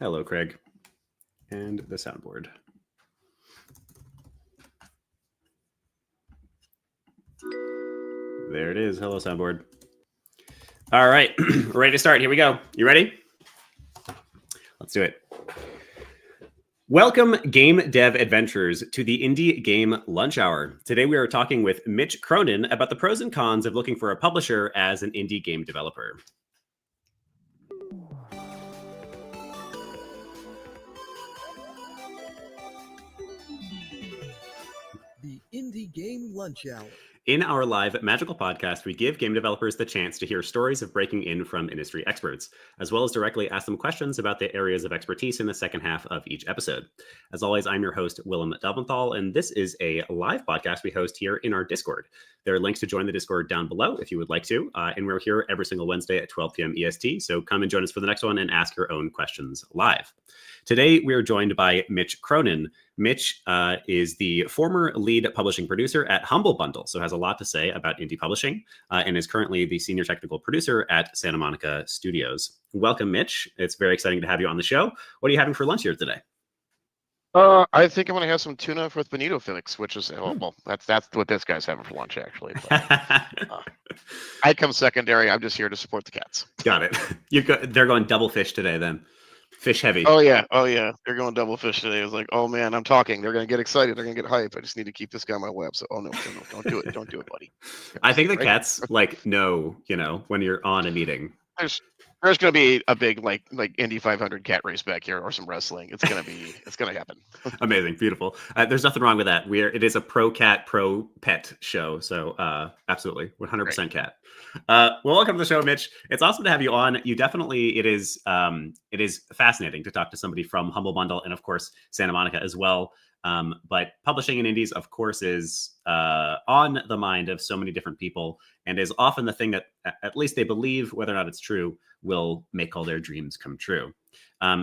Hello, Craig. And the soundboard. There it is. Hello, soundboard. All right, we're ready to start. Here we go. You ready? Let's do it. Welcome, game dev adventurers, to the Indie Game Lunch Hour. Today we are talking with Mitch Cronin about the pros and cons of looking for a publisher as an indie game developer. The Indie Game Lunch Hour. In our live magical podcast, we give game developers the chance to hear stories of breaking in from industry experts, as well as directly ask them questions about the areas of expertise in the second half of each episode. As always, I'm your host, Willem Dalbenthal, and this is a live podcast we host here in our Discord. There are links to join the Discord down below if you would like to, and we're here every single Wednesday at 12 p.m. EST, so come and join us for the next one and ask your own questions live. Today, we are joined by Mitch Cronin. Mitch is the former lead publishing producer at Humble Bundle, so has a lot to say about indie publishing, and is currently the senior technical producer at Santa Monica Studios. Welcome, Mitch. It's very exciting to have you on the show. What are you having for lunch here today? I think I'm going to have some tuna with bonito fillets, which is well, that's what this guy's having for lunch, actually. But, I come secondary. I'm just here to support the cats. Got it. They're going double fish today, then. Fish heavy. Oh yeah. They're going double fish today. I was like, oh man, I'm talking. They're going to get excited. They're going to get hype. I just need to keep this guy on my web. So, no, don't do it. Don't do it, buddy. I think the cats know, when you're on a meeting. There's going to be a big like Indy 500 cat race back here or some wrestling. It's going to happen. Amazing, beautiful. There's nothing wrong with that. It is a pro cat, pro pet show. So absolutely, 100% right. Cat. Well, welcome to the show, Mitch. It's awesome to have you on. It is fascinating to talk to somebody from Humble Bundle and of course Santa Monica as well. But publishing in indies, of course, is on the mind of so many different people and is often the thing that at least they believe, whether or not it's true, will make all their dreams come true.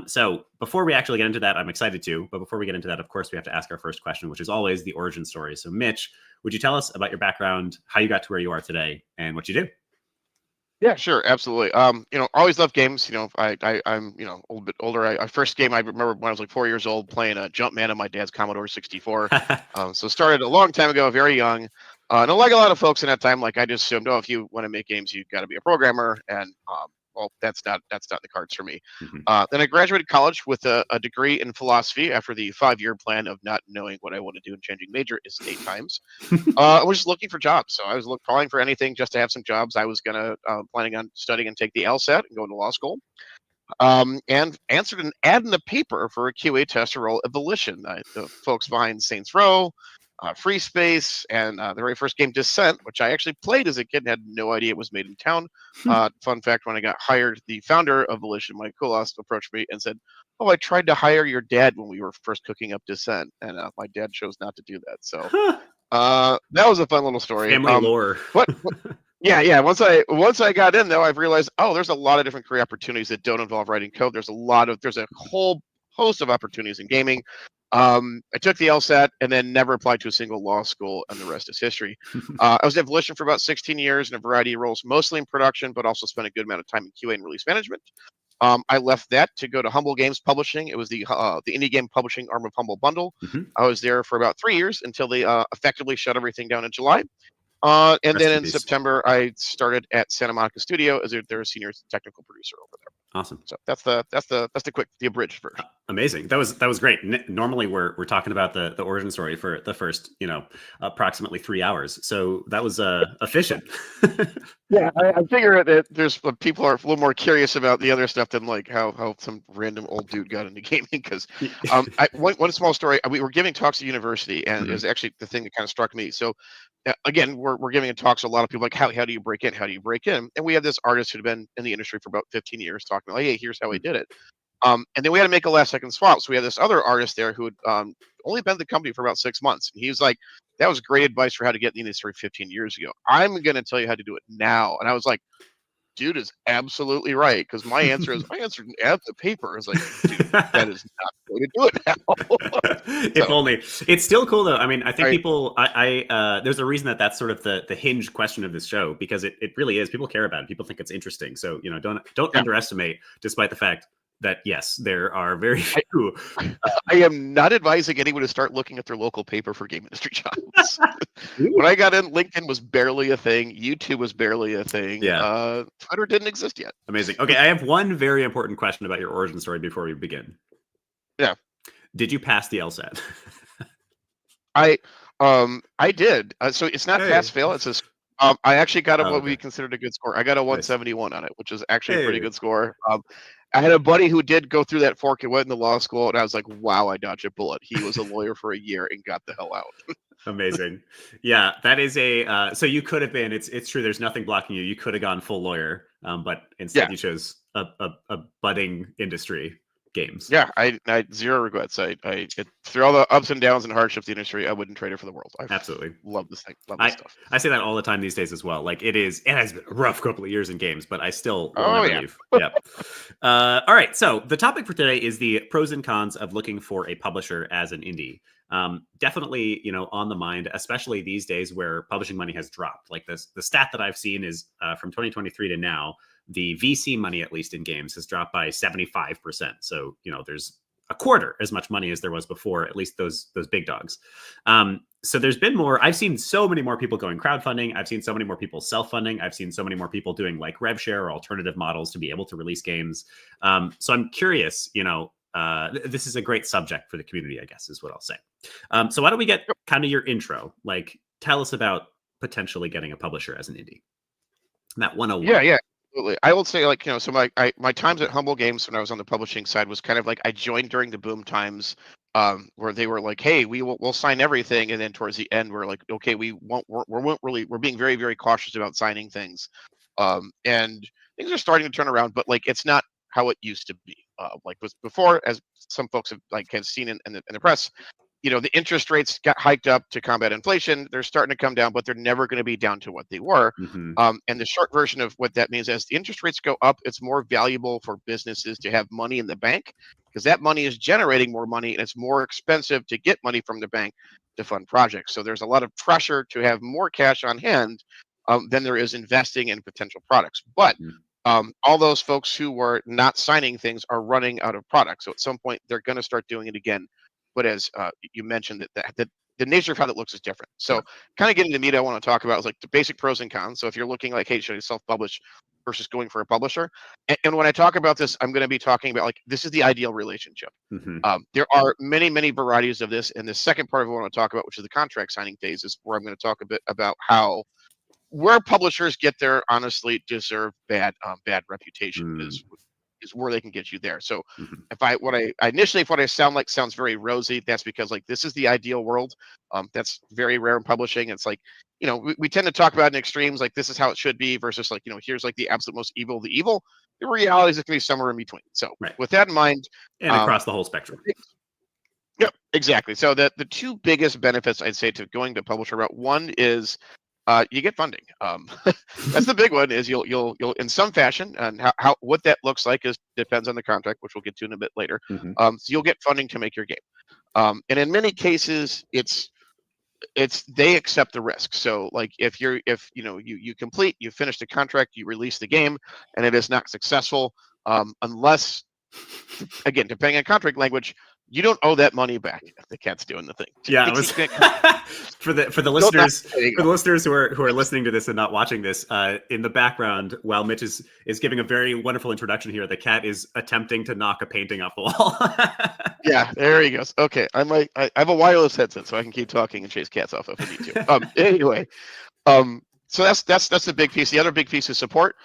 So before we actually get into that, I'm excited to, but before we get into that, of course, we have to ask our first question, which is always the origin story. So Mitch, would you tell us about your background, how you got to where you are today, and what you do? Yeah, sure, absolutely. Always loved games. I'm a little bit older. First game I remember when I was like 4 years old playing a Jumpman on my dad's Commodore 64. So started a long time ago, very young. And like a lot of folks in that time, like I just assumed, if you want to make games, you've got to be a programmer. And well, that's not the cards for me. Mm-hmm. Then I graduated college with a degree in philosophy after the 5-year plan of not knowing what I want to do and changing major is 8 times. I was just looking for jobs. So I was calling for anything just to have some jobs. I was planning on studying and take the LSAT and going to law school. And answered an ad in the paper for a QA tester role at Volition. The folks behind Saints Row, Free Space, and the very first game, Descent, which I actually played as a kid and had no idea it was made in town. Fun fact, when I got hired, the founder of Volition, Mike Kulas, approached me and said, I tried to hire your dad when we were first cooking up Descent, and my dad chose not to do that. So that was a fun little story. Family lore. Yeah. Once I got in, though, I've realized, there's a lot of different career opportunities that don't involve writing code. There's a whole host of opportunities in gaming. I took the LSAT and then never applied to a single law school, and the rest is history. I was at Volition for about 16 years in a variety of roles, mostly in production, but also spent a good amount of time in QA and release management. I left that to go to Humble Games Publishing. It was the indie game publishing arm of Humble Bundle. Mm-hmm. I was there for about 3 years until they effectively shut everything down in July. And then in September, I started at Santa Monica Studio as their senior technical producer over there. Awesome. So that's the abridged version. Amazing. That was great. Normally we're talking about the origin story for the first approximately 3 hours. So that was efficient. Yeah, I figure that there's people are a little more curious about the other stuff than like how some random old dude got into gaming. Because one small story, we were giving talks at university, and mm-hmm. It was actually the thing that kind of struck me. So again, we're giving talks to a lot of people like how do you break in? How do you break in? And we had this artist who'd been in the industry for about 15 years talking like, hey, here's how he did it. And then we had to make a last second swap. So we had this other artist there who had only been at the company for about 6 months. And he was like, that was great advice for how to get in the industry 15 years ago. I'm going to tell you how to do it now. And I was like, dude is absolutely right. Because my answer is, I answered an ad in the paper. It's like, dude, that is not the way to do it now. If only. It's still cool, though. I mean, I think people, there's a reason that's sort of the hinge question of this show, because it really is. People care about it. People think it's interesting. So, don't underestimate, despite the fact that yes, there are very few. I am not advising anyone to start looking at their local paper for game industry jobs. When I got in, LinkedIn was barely a thing. YouTube was barely a thing. Yeah. Twitter didn't exist yet. Amazing. Okay, I have one very important question about your origin story before we begin. Yeah. Did you pass the LSAT? I did. So it's not pass fail. It's a I actually got what we considered a good score. I got a 171 on it, which is actually a pretty good score. I had a buddy who did go through that fork and went into law school, and I was like, wow, I dodged a bullet. He was a lawyer for a year and got the hell out. Amazing. Yeah, that is a so you could have been, it's true, there's nothing blocking you. You could have gone full lawyer, but instead you chose a budding industry, games. Yeah, I zero regrets. Through all the ups and downs and hardships of the industry, I wouldn't trade it for the world. Absolutely love this thing. Love this stuff. I say that all the time these days as well. Like it has been a rough couple of years in games, but I still will never leave. Yeah. All right. So the topic for today is the pros and cons of looking for a publisher as an indie. Definitely, on the mind, especially these days where publishing money has dropped. Like the stat that I've seen is from 2023 to now, the VC money, at least in games, has dropped by 75%. So, there's a quarter as much money as there was before, at least those big dogs. So there's been more. I've seen so many more people going crowdfunding. I've seen so many more people self-funding. I've seen so many more people doing like rev share or alternative models to be able to release games. So I'm curious, this is a great subject for the community, I guess, is what I'll say. So why don't we get kind of your intro? Like, tell us about potentially getting a publisher as an indie. That 101. Yeah. Absolutely. I will say, so my times at Humble Games when I was on the publishing side was kind of like I joined during the boom times, where they were like, "Hey, we'll sign everything," and then towards the end, we're like, "Okay, we're being very, very cautious about signing things," and things are starting to turn around, but like it's not how it used to be. Like was before, as some folks have seen in the press. The interest rates got hiked up to combat inflation. They're starting to come down, but they're never going to be down to what they were. Mm-hmm. And the short version of what that means, as the interest rates go up, it's more valuable for businesses to have money in the bank because that money is generating more money and it's more expensive to get money from the bank to fund projects. So there's a lot of pressure to have more cash on hand than there is investing in potential products. But all those folks who were not signing things are running out of products. So at some point, they're going to start doing it again. But as you mentioned, that the nature of how that looks is different. So kind of getting to the meat I want to talk about is like the basic pros and cons. So if you're looking like, hey, should I self-publish versus going for a publisher? And when I talk about this, I'm going to be talking about like, this is the ideal relationship. Mm-hmm. There are many, many varieties of this. And the second part of what I want to talk about, which is the contract signing phase, is where I'm going to talk a bit about where publishers get their honestly deserved bad reputation is where they can get you there. So what I sound like sounds very rosy, that's because like this is the ideal world. That's very rare in publishing. It's like, we tend to talk about in extremes, like this is how it should be versus like, here's like the absolute most evil of the evil. The reality is it can be somewhere in between. So with that in mind, and across the whole spectrum. Yep, exactly. So the two biggest benefits I'd say to going the publisher route, one is you get funding. That's the big one. Is you'll in some fashion, and how what that looks like depends on the contract, which we'll get to in a bit later. So you'll get funding to make your game, and in many cases, it's they accept the risk. So like if you complete, you finish the contract, you release the game, and it is not successful, unless again depending on contract language. You don't owe that money back if the cat's doing the thing. Yeah, it was for the listeners who are listening to this and not watching this. In the background, while Mitch is giving a very wonderful introduction here, the cat is attempting to knock a painting off the wall. Yeah, there he goes. Okay, I have a wireless headset, so I can keep talking and chase cats off if I need to. Anyway, so that's the big piece. The other big piece is support.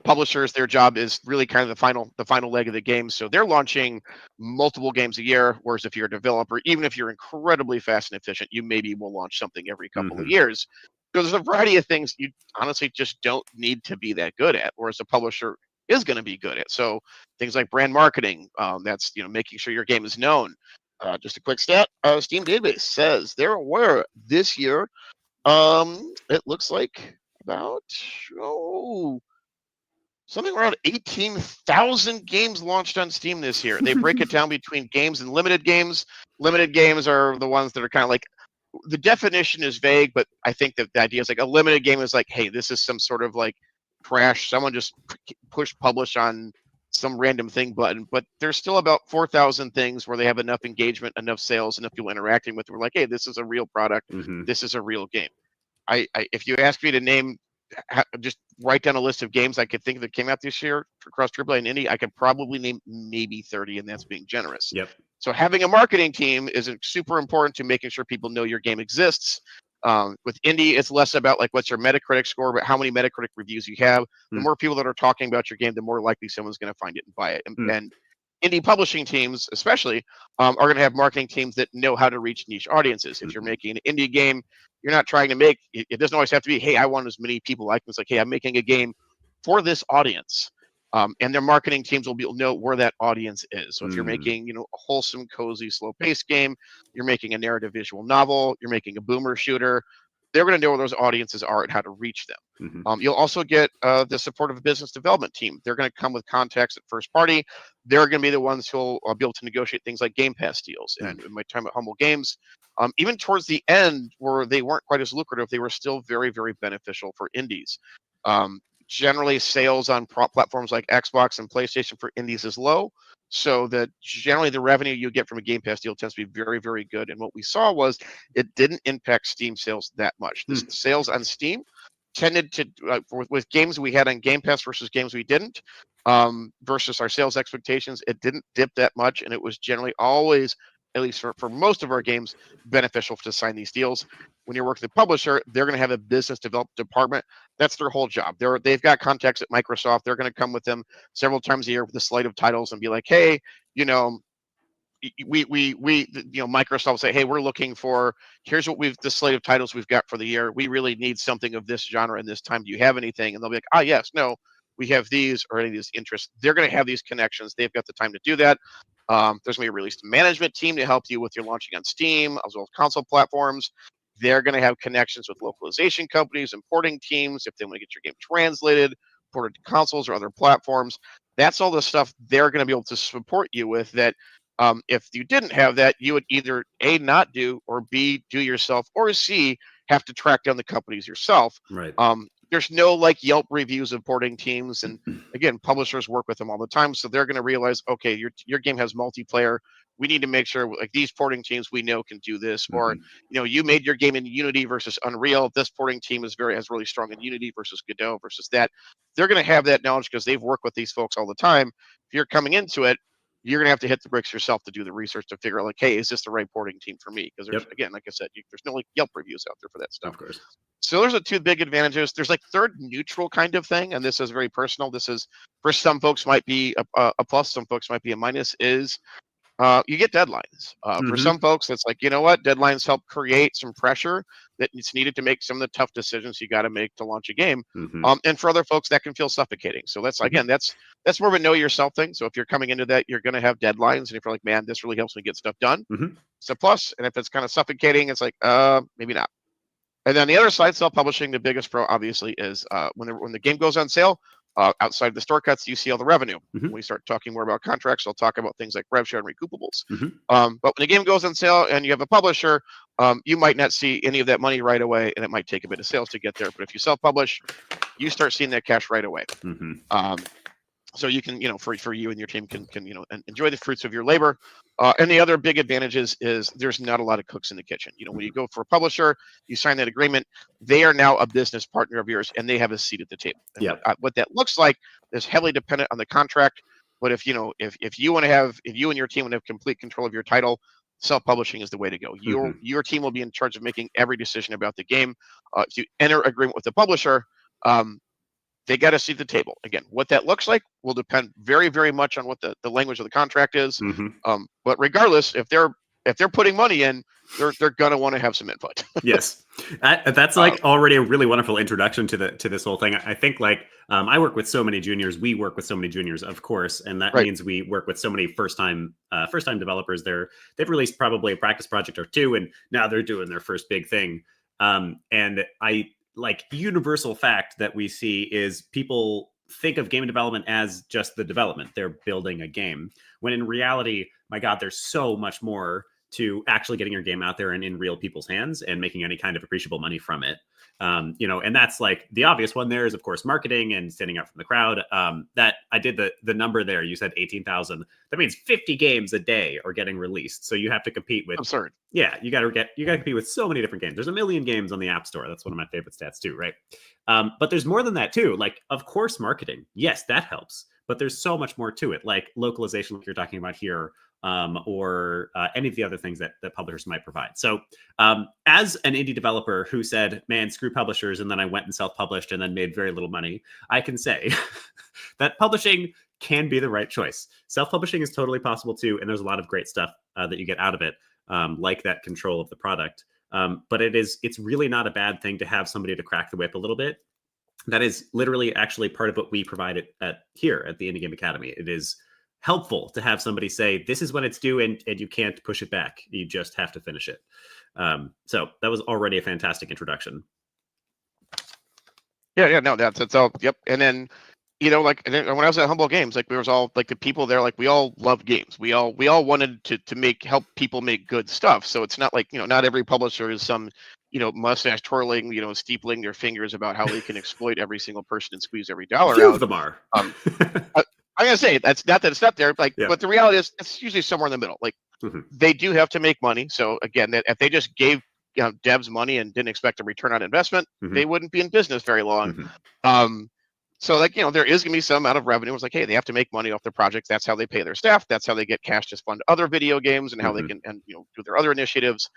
Publishers, their job is really kind of the final leg of the game. So they're launching multiple games a year. Whereas if you're a developer, even if you're incredibly fast and efficient, you maybe will launch something every couple of years. So there's a variety of things you honestly just don't need to be that good at, whereas a publisher is going to be good at. So things like brand marketing, that's making sure your game is known. Just a quick stat: Steam database says they're aware this year. It looks like about something around 18,000 games launched on Steam this year. They break it down between games and limited games. Limited games are the ones that are kind of like, the definition is vague, but I think that the idea is like a limited game is like, hey, this is some sort of like crash. Someone just push publish on some random thing button, but there's still about 4,000 things where they have enough engagement, enough sales, enough people interacting with it. We're like, hey, this is a real product. Mm-hmm. This is a real game. If you ask me to name, just write down a list of games I could think that came out this year across AAA and indie, I could probably name maybe 30, and that's being generous. Yep. So having a marketing team is super important to making sure people know your game exists. With indie, it's less about like what's your Metacritic score, but how many Metacritic reviews you have. The more people that are talking about your game, the more likely someone's going to find it and buy it. And indie publishing teams, especially, are going to have marketing teams that know how to reach niche audiences. If you're making an indie game, you're not trying to make it. Doesn't always have to be, hey, I want as many people like me. It's like, hey, I'm making a game for this audience. And their marketing teams will know where that audience is. So if you're making, a wholesome, cozy, slow-paced game, you're making a narrative visual novel, you're making a boomer shooter, they're going to know where those audiences are and how to reach them. You'll also get the support of a business development team. They're going to come with contacts at first party. They're going to be the ones who'll be able to negotiate things like Game Pass deals. And in my time at Humble Games, even towards the end where they weren't quite as lucrative, they were still very, very beneficial for indies. Generally, sales on platforms like Xbox and PlayStation for indies is low, so that generally the revenue you get from a Game Pass deal tends to be very, very good. And what we saw was it didn't impact Steam sales that much. The sales on Steam tended to, with games we had on Game Pass versus games we didn't, versus our sales expectations, it didn't dip that much, and it was generally always, at least for most of our games, beneficial to sign these deals. When you're working with a publisher, they're going to have a business development department. That's their whole job. They've got contacts at Microsoft. They're going to come with them several times a year with a slate of titles and be like, hey, Microsoft will say, hey, we're looking for, here's the slate of titles we've got for the year. We really need something of this genre in this time. Do you have anything? And they'll be like, yes, no, we have these or any of these interests. They're going to have these connections. They've got the time to do that. There's going to be a release management team to help you with your launching on Steam as well as console platforms. They're going to have connections with localization companies, importing teams, if they want to get your game translated, ported to consoles or other platforms. That's all the stuff they're going to be able to support you with that. If you didn't have that, you would either A, not do, or B, do yourself, or C, have to track down the companies yourself. Right. There's no like Yelp reviews of porting teams. And again, publishers work with them all the time. So they're going to realize, okay, your game has multiplayer. We need to make sure like these porting teams we know can do this. Or, you made your game in Unity versus Unreal. This porting team has really strong in Unity versus Godot versus that. They're going to have that knowledge because they've worked with these folks all the time. If you're coming into it, you're going to have to hit the bricks yourself to do the research to figure out like, hey, is this the right porting team for me? Because there's, again, like I said, there's no like Yelp reviews out there for that stuff. Of course. So there's the two big advantages. There's like third neutral kind of thing, and this is very personal. This is, for some folks might be a plus, some folks might be a minus, is you get deadlines. For some folks, it's like, you know what? Deadlines help create some pressure that is needed to make some of the tough decisions you got to make to launch a game. And for other folks, that can feel suffocating. So that's, again, that's more of a know yourself thing. So if you're coming into that, you're going to have deadlines. And if you're like, man, this really helps me get stuff done, it's a plus. And if it's kind of suffocating, it's like, maybe not. And then the other side, self-publishing, the biggest pro obviously is when the game goes on sale, outside the store cuts, you see all the revenue. When we start talking more about contracts, I'll talk about things like rev share and recoupables. But when the game goes on sale and you have a publisher, you might not see any of that money right away, and it might take a bit of sales to get there. But if you self-publish, you start seeing that cash right away. So you can, for you and your team can enjoy the fruits of your labor. And the other big advantages is there's not a lot of cooks in the kitchen. When you go for a publisher, you sign that agreement, they are now a business partner of yours and they have a seat at the table. And what that looks like is heavily dependent on the contract. But if you and your team want to have complete control of your title, self-publishing is the way to go. Your team will be in charge of making every decision about the game. If you enter agreement with the publisher, they got to see the table. Again, what that looks like will depend very, very much on what the language of the contract is. But regardless, if they're putting money in, they're gonna want to have some input. Yes, that's like already a really wonderful introduction to this whole thing. I think I work with so many juniors. We work with so many juniors, of course, and that means we work with so many first time developers. They've released probably a practice project or two, and now they're doing their first big thing. And universal fact that we see is people think of game development as just the development. They're building a game, when in reality, my God, there's so much more to actually getting your game out there and in real people's hands and making any kind of appreciable money from it. And that's like the obvious one there is, of course, marketing and standing out from the crowd. That I did the number there. You said 18,000. That means 50 games a day are getting released. So you have to compete with absurd. Yeah, you got to compete with so many different games. There's a million games on the App Store. That's one of my favorite stats too, right? But there's more than that too. Like, of course, marketing. Yes, that helps. But there's so much more to it, like localization, like you're talking about here, or any of the other things that publishers might provide. So as an indie developer who said, man, screw publishers, and then I went and self-published and then made very little money, I can say that publishing can be the right choice. Self-publishing is totally possible too, and there's a lot of great stuff that you get out of it, like that control of the product. But it's really not a bad thing to have somebody to crack the whip a little bit. That is literally actually part of what we provide here at the Indie Game Academy. It is helpful to have somebody say, this is when it's due, and you can't push it back. You just have to finish it. So that was already a fantastic introduction. Yeah, no, that's all. Yep. And then, when I was at Humble Games, like we was all like the people there, like we all love games. We all wanted to help people make good stuff. So it's not like, not every publisher is some, mustache twirling, steepling their fingers about how they can exploit every single person and squeeze every dollar Few out. of them are. I'm gonna say that's not that it's not there, like, Yeah. But the reality is it's usually somewhere in the middle. Like they do have to make money. So again, that if they just gave devs money and didn't expect a return on investment, they wouldn't be in business very long. So like, there is gonna be some amount of revenue. It's like, hey, they have to make money off their projects. That's how they pay their staff. That's how they get cash to fund other video games and how they can do their other initiatives.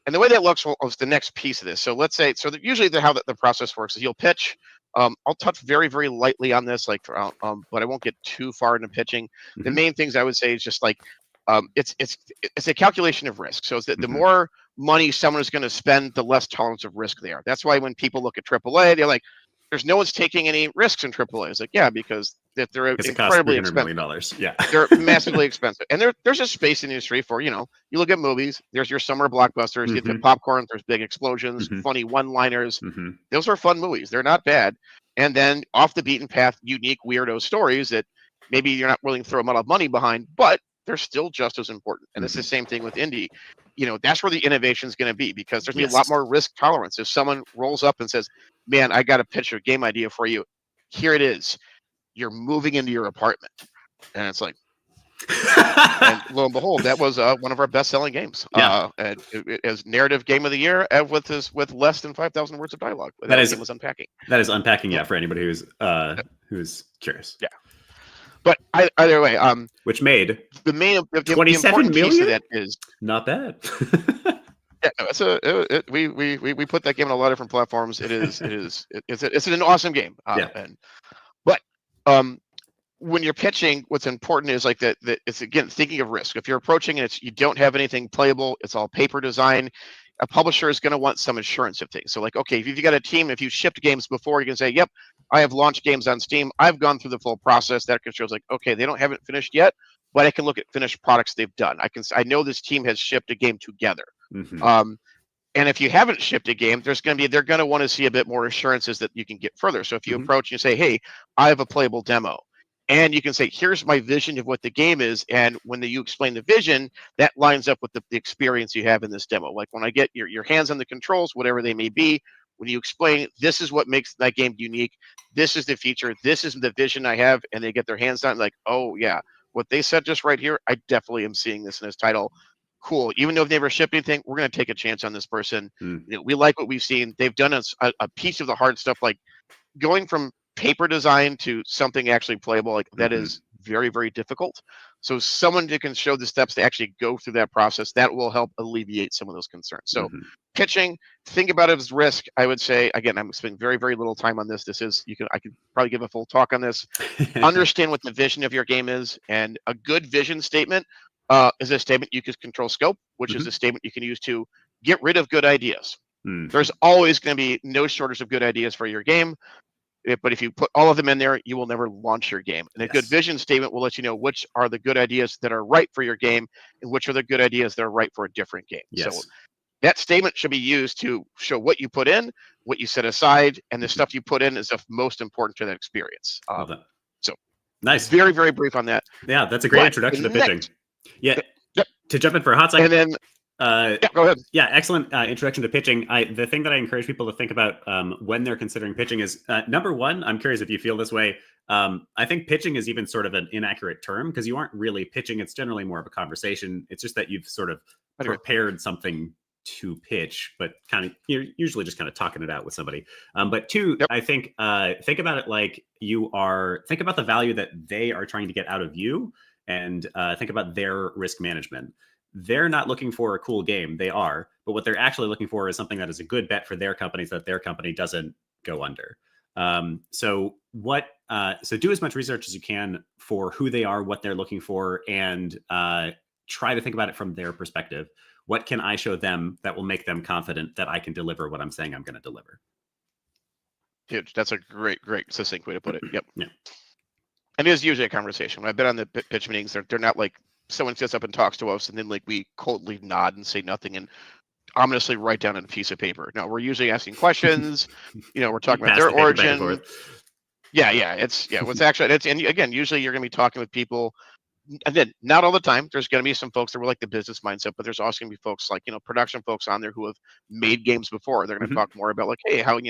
And the way that looks was the next piece of this. So let's say, usually how the process works is you'll pitch. I'll touch very, very lightly on this, but I won't get too far into pitching. The main things I would say is just like, it's a calculation of risk. So it's the more money someone is going to spend, the less tolerance of risk they are. That's why when people look at AAA, they're like, there's no one's taking any risks in AAA. It's like, yeah, because they're incredibly expensive. $1 million. Yeah. They're massively expensive. And there's a space in the industry for, you look at movies, there's your summer blockbusters, you get popcorn, there's big explosions, funny one-liners. Those are fun movies. They're not bad. And then off the beaten path, unique weirdo stories that maybe you're not willing to throw a lot of money behind, but they're still just as important. And it's the same thing with indie. That's where the innovation is going to be, because there's going to be a lot more risk tolerance. If someone rolls up and says, man, I got a pitch or game idea for you. Here it is. You're moving into your apartment. And it's like, and lo and behold, that was one of our best-selling games. Yeah. And it as narrative game of the year with less than 5,000 words of dialogue. That game was Unpacking. That is Unpacking, yeah, for anybody who's curious. Yeah. But either way, which made the main the 27 million piece of that is not bad. Yeah, no, we put that game on a lot of different platforms. It's an awesome game. But when you're pitching, what's important is like that it's again thinking of risk. If you're approaching and you don't have anything playable, it's all paper design. A publisher is going to want some assurance of things. So like, okay, if you've got a team, if you've shipped games before, you can say, yep, I have launched games on Steam. I've gone through the full process. That shows like, okay, they haven't finished yet, but I can look at finished products they've done. I know this team has shipped a game together. And if you haven't shipped a game, they're going to want to see a bit more assurances that you can get further. So if you approach and you say, hey, I have a playable demo, and you can say, here's my vision of what the game is. And when you explain the vision, that lines up with the experience you have in this demo. Like when I get your hands on the controls, whatever they may be, when you explain, this is what makes that game unique. This is the feature. This is the vision I have. And they get their hands on it, like, oh yeah, what they said just right here, I definitely am seeing this in this title. Cool. Even though they've never shipped anything, we're going to take a chance on this person. We like what we've seen. They've done a piece of the hard stuff, like going from paper design to something actually playable. Like that is very, very difficult. So someone who can show the steps to actually go through that process, that will help alleviate some of those concerns. So pitching, think about it as risk. I would say, again, I'm spending very, very little time on this. I could probably give a full talk on this. Understand what the vision of your game is, and a good vision statement is a statement you can control scope, which is a statement you can use to get rid of good ideas. There's always going to be no shortage of good ideas for your game. But if you put all of them in there, you will never launch your game. And a good vision statement will let you know which are the good ideas that are right for your game and which are the good ideas that are right for a different game. So that statement should be used to show what you put in, what you set aside, and the stuff you put in is the most important to that experience. So nice. Very, very brief on that. Yeah, that's a great introduction to pitching. To jump in for a hot second. And then Yeah, go ahead. Yeah, excellent introduction to pitching. The thing that I encourage people to think about when they're considering pitching is number one, I'm curious if you feel this way. I think pitching is even sort of an inaccurate term because you aren't really pitching. It's generally more of a conversation. It's just that you've sort of prepared something to pitch, but kind of you're usually just kind of talking it out with somebody. But two, I think about it like think about the value that they are trying to get out of you, and think about their risk management. They're not looking for a cool game. They are, but what they're actually looking for is something that is a good bet for their company so that their company doesn't go under. So do as much research as you can for who they are, what they're looking for, and try to think about it from their perspective. What can I show them that will make them confident that I can deliver what I'm saying I'm going to deliver? Huge. That's a great succinct way to put it. Yep. Yeah. And it is usually a conversation. When I've been on the pitch meetings, they're not like someone sits up and talks to us and then like we coldly nod and say nothing and ominously write down on a piece of paper. No, we're usually asking questions. We're talking about their origin. What's actually, and again, usually you're going to be talking with people. And then not all the time, there's going to be some folks that were like the business mindset, but there's also going to be folks like, production folks on there who have made games before. They're going to talk more about like, hey, how,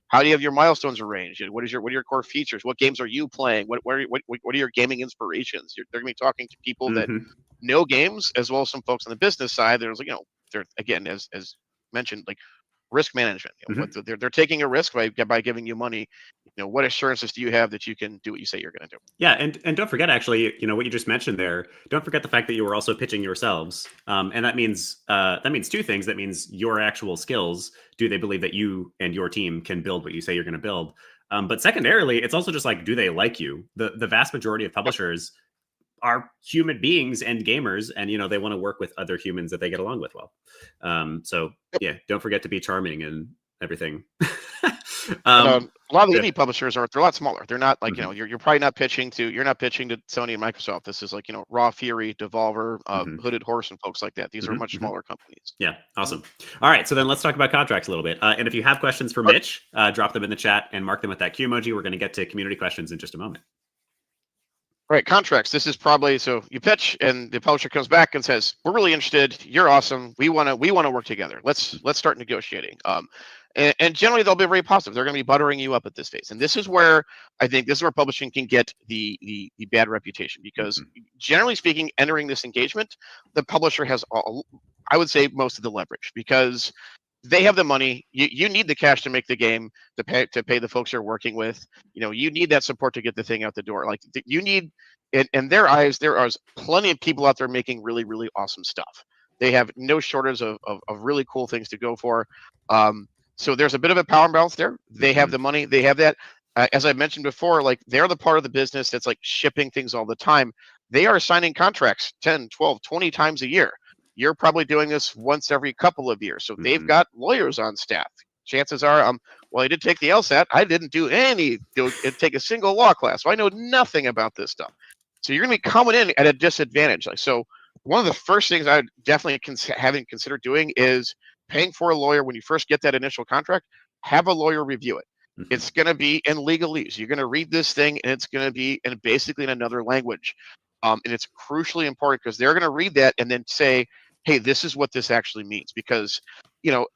how do you have your milestones arranged? What are your core features? What games are you playing? What are your gaming inspirations? They're going to be talking to people that know games as well as some folks on the business side. There's like, they're again, as mentioned, like risk management. They're taking a risk by giving you money. What assurances do you have that you can do what you say you're going to do? Yeah, and don't forget, actually, what you just mentioned there. Don't forget the fact that you were also pitching yourselves, and that means two things. That means your actual skills. Do they believe that you and your team can build what you say you're going to build? But secondarily, it's also just like, do they like you? The vast majority of publishers are human beings and gamers, and they want to work with other humans that they get along with well. Yeah, don't forget to be charming and everything. A lot of the indie publishers they're a lot smaller. They're not like you're probably not pitching to Sony and Microsoft. This is like Raw Fury, Devolver, Hooded Horse, and folks like that. These are much smaller companies. Yeah, awesome. All right, so then let's talk about contracts a little bit. And if you have questions for Mitch, drop them in the chat and mark them with that Q emoji. We're going to get to community questions in just a moment. All right, contracts. This is probably so you pitch and the publisher comes back and says, "We're really interested. You're awesome. We want to work together. Let's start negotiating." And generally they'll be very positive. They're going to be buttering you up at this phase. And this is where publishing can get the bad reputation because generally speaking, entering this engagement, the publisher has I would say most of the leverage because they have the money. You need the cash to make the game, to pay the folks you're working with. You need that support to get the thing out the door. Like you need, in their eyes, there are plenty of people out there making really, really awesome stuff. They have no shortage of really cool things to go for. So there's a bit of a power imbalance there. They have the money. They have that. As I mentioned before, like they're the part of the business that's like shipping things all the time. They are signing contracts 10, 12, 20 times a year. You're probably doing this once every couple of years. So they've got lawyers on staff. Chances are, I did take the LSAT. I didn't take a single law class. So I know nothing about this stuff. So you're going to be coming in at a disadvantage. So one of the first things I definitely haven't considered doing is paying for a lawyer when you first get that initial contract. Have a lawyer review it. It's going to be in legalese. You're going to read this thing, and it's going to be basically in another language. And it's crucially important because they're going to read that and then say, hey, this is what this actually means. Because,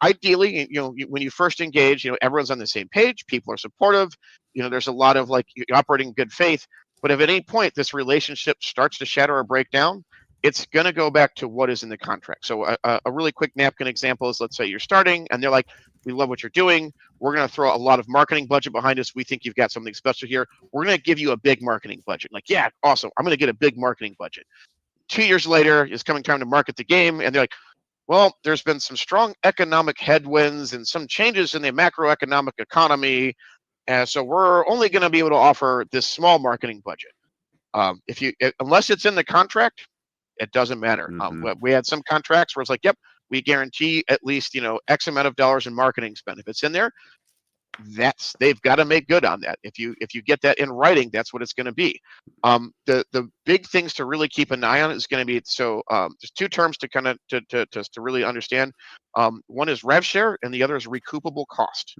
ideally, when you first engage, everyone's on the same page. People are supportive. There's a lot of operating in good faith. But if at any point this relationship starts to shatter or break down, it's going to go back to what is in the contract. So a really quick napkin example is, let's say you're starting and they're like, we love what you're doing. We're going to throw a lot of marketing budget behind us. We think you've got something special here. We're going to give you a big marketing budget. Like, yeah, awesome. I'm going to get a big marketing budget. 2 years later, it's coming time to market the game. And they're like, well, there's been some strong economic headwinds and some changes in the macroeconomic economy. So we're only going to be able to offer this small marketing budget. Unless it's in the contract, it doesn't matter. We had some contracts where it's like, yep, we guarantee at least, X amount of dollars in marketing spend. If it's in there, they've got to make good on that. If you get that in writing, that's what it's going to be. The big things to really keep an eye on is going to be, there's two terms to kind of to really understand. One is rev share and the other is recoupable cost.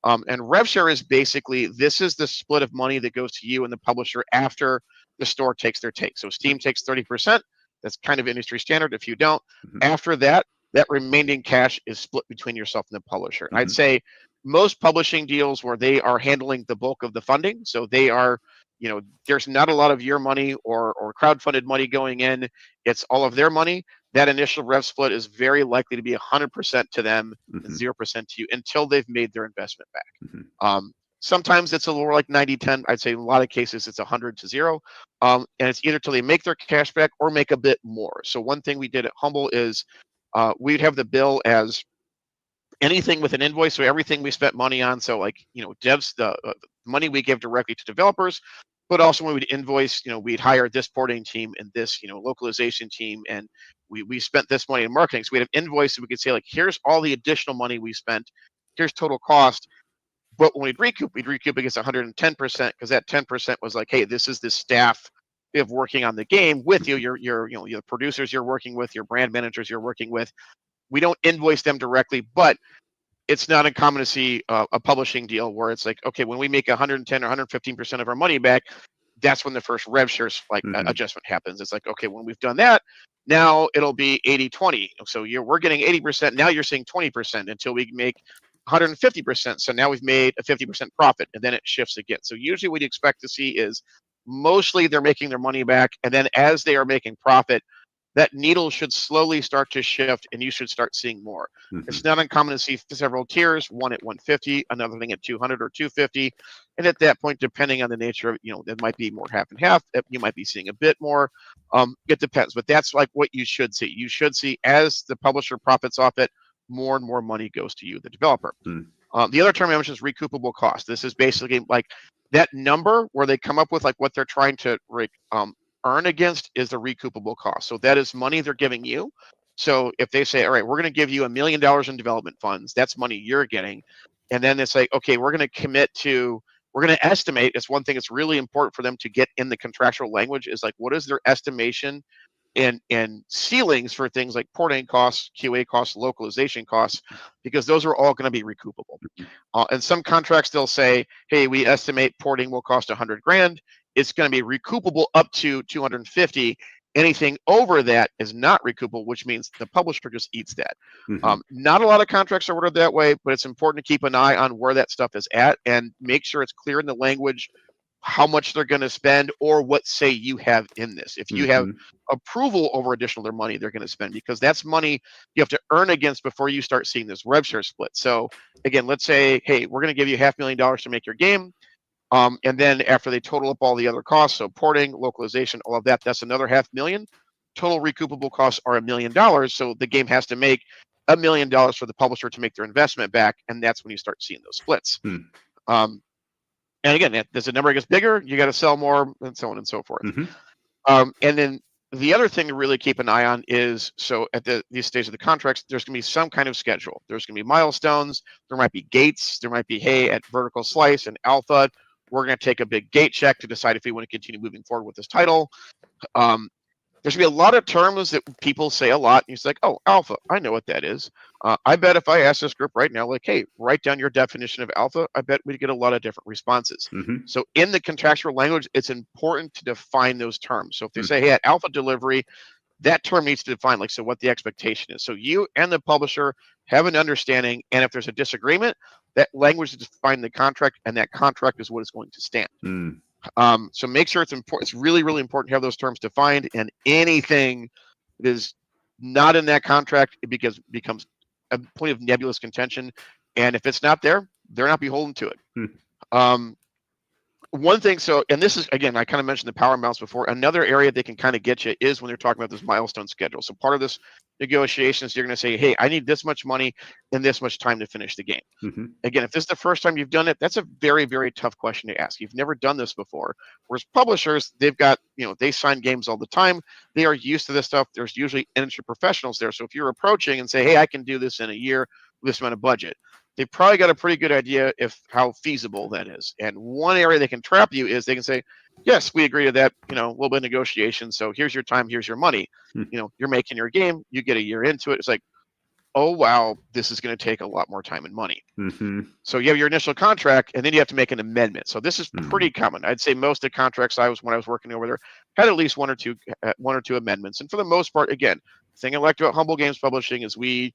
And rev share is basically, this is the split of money that goes to you and the publisher after the store takes their take. So Steam takes 30%, That's kind of industry standard. If you don't, Mhm. after that, that remaining cash is split between yourself and the publisher. And I'd Mhm. say most publishing deals where they are handling the bulk of the funding, so they are, there's not a lot of your money or crowdfunded money going in. It's all of their money. That initial rev split is very likely to be 100% to them and Mhm. 0% to you until they've made their investment back. Mhm. Sometimes it's a little more like 90-10. I'd say in a lot of cases it's 100 to 0. And it's either till they make their cash back or make a bit more. So one thing we did at Humble is we'd have the bill as anything with an invoice. So everything we spent money on. So like, devs, the money we give directly to developers, but also when we'd invoice, we'd hire this porting team and this, localization team. And we spent this money in marketing. So we had an invoice and we could say like, here's all the additional money we spent. Here's total cost. But when we'd recoup against 110% because that 10% was like, hey, this is the staff of working on the game with you. Your producers you're working with, your brand managers you're working with. We don't invoice them directly, but it's not uncommon to see a publishing deal where it's like, okay, when we make 110 or 115% of our money back, that's when the first rev shares Mhm. adjustment happens. It's like, okay, when we've done that, now it'll be 80-20. So we're getting 80%. Now you're seeing 20% until we make 150%. So now we've made a 50% profit, and then it shifts again. So usually what you expect to see is mostly they're making their money back, and then as they are making profit, that needle should slowly start to shift and you should start seeing more. It's Mhm. not uncommon to see several tiers, one at 150, another thing at 200 or 250. And at that point, depending on the nature of, it might be more half and half. You might be seeing a bit more. It depends, but that's like what you should see. You should see as the publisher profits off it, more and more money goes to you, the developer. Mhm. The other term I mentioned is recoupable cost. This is basically like that number where they come up with like what they're trying to earn against is the recoupable cost. So that is money they're giving you. So if they say, all right, we're going to give you $1 million in development funds, that's money you're getting. And then it's like, okay, we're going to estimate. It's one thing that's really important for them to get in the contractual language is like, what is their estimation and ceilings for things like porting costs, QA costs, localization costs, because those are all going to be recoupable. And some contracts they'll say, hey, we estimate porting will cost 100 grand. It's going to be recoupable up to 250. Anything over that is not recoupable, which means the publisher just eats that. Mhm. Not a lot of contracts are worded that way, but it's important to keep an eye on where that stuff is at and make sure it's clear in the language how much they're going to spend or what say you have in this. If you have Mhm. approval over additional their money they're going to spend, because that's money you have to earn against before you start seeing this rev share split. So again, let's say, hey, we're going to give you $500,000 to make your game. And then after they total up all the other costs, so porting, localization, all of that, that's another $500,000. Total recoupable costs are $1 million. So the game has to make $1 million for the publisher to make their investment back. And that's when you start seeing those splits. Mhm. Um, and again, as the number gets bigger, you got to sell more and so on and so forth. Mhm. And then the other thing to really keep an eye on is, so at these stages of the contracts, there's going to be some kind of schedule. There's going to be milestones. There might be gates. There might be, hey, at vertical slice and alpha, we're going to take a big gate check to decide if we want to continue moving forward with this title. Um, there's going to be a lot of terms that people say a lot. And it's like, oh, alpha, I know what that is. I bet if I ask this group right now, like, hey, write down your definition of alpha, I bet we'd get a lot of different responses. Mhm. So in the contractual language, it's important to define those terms. So if they Mhm. say, hey, at alpha delivery, that term needs to define like, so what the expectation is. So you and the publisher have an understanding. And if there's a disagreement, that language is defined in the contract, and that contract is what is going to stand. Mhm. So make sure it's important. It's really, really important to have those terms defined, and anything that is not in that contract, it becomes a point of nebulous contention. And if it's not there, they're not beholden to it. Mhm. Um, One thing, so, and this is, again, I kind of mentioned the power amounts before. Another area they can kind of get you is when they're talking about this milestone schedule. So part of this negotiations, you're going to say, hey, I need this much money and this much time to finish the game. Mhm. Again, if this is the first time you've done it, that's a very, very tough question to ask. You've never done this before. Whereas publishers, they've got, they sign games all the time. They are used to this stuff. There's usually industry professionals there. So if you're approaching and say, hey, I can do this in a year with this amount of budget, they've probably got a pretty good idea if how feasible that is. And one area they can trap you is they can say, yes, we agree to that, a little bit of negotiation. So here's your time, here's your money. Mhm. You're making your game, you get a year into it. It's like, oh, wow, this is going to take a lot more time and money. Mm-hmm. So you have your initial contract, and then you have to make an amendment. So this is Mhm. pretty common. I'd say most of the contracts when I was working over there had at least one or two amendments. And for the most part, again, the thing I liked about Humble Games Publishing is we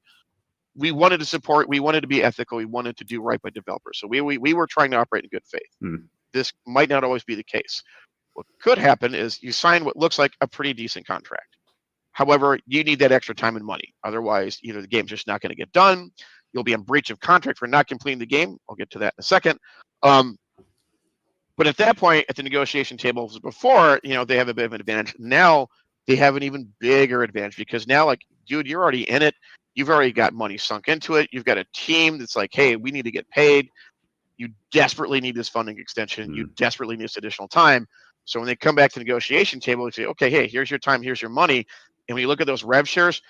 wanted to support, we wanted to be ethical, we wanted to do right by developers. So we were trying to operate in good faith. Mm. This might not always be the case. What could happen is you sign what looks like a pretty decent contract. However, you need that extra time and money. Otherwise, either the game's just not going to get done, you'll be in breach of contract for not completing the game. I'll get to that in a second. But at that point, at the negotiation tables before, they have a bit of an advantage. Now they have an even bigger advantage because now, like, dude, you're already in it. You've already got money sunk into it. You've got a team that's like, hey, we need to get paid. You desperately need this funding extension. You desperately need this additional time. So when they come back to the negotiation table, they say, okay, hey, here's your time, here's your money. And when you look at those rev shares,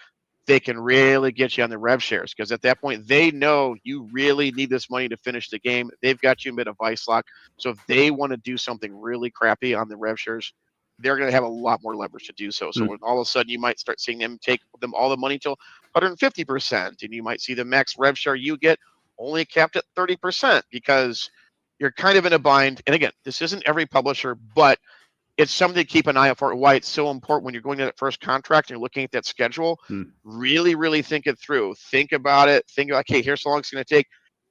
they can really get you on the rev shares because at that point, they know you really need this money to finish the game. They've got you in a bit of vice lock. So if they want to do something really crappy on the rev shares, they're going to have a lot more leverage to do so. So when all of a sudden you might start seeing them take them all the money till 150%, and you might see the max rev share you get only capped at 30% because you're kind of in a bind. And again, this isn't every publisher, but it's something to keep an eye out for. Why it's so important when you're going to that first contract and you're looking at that schedule. Really, really think it through. Think about it. Think like, hey, here's how long it's going to take.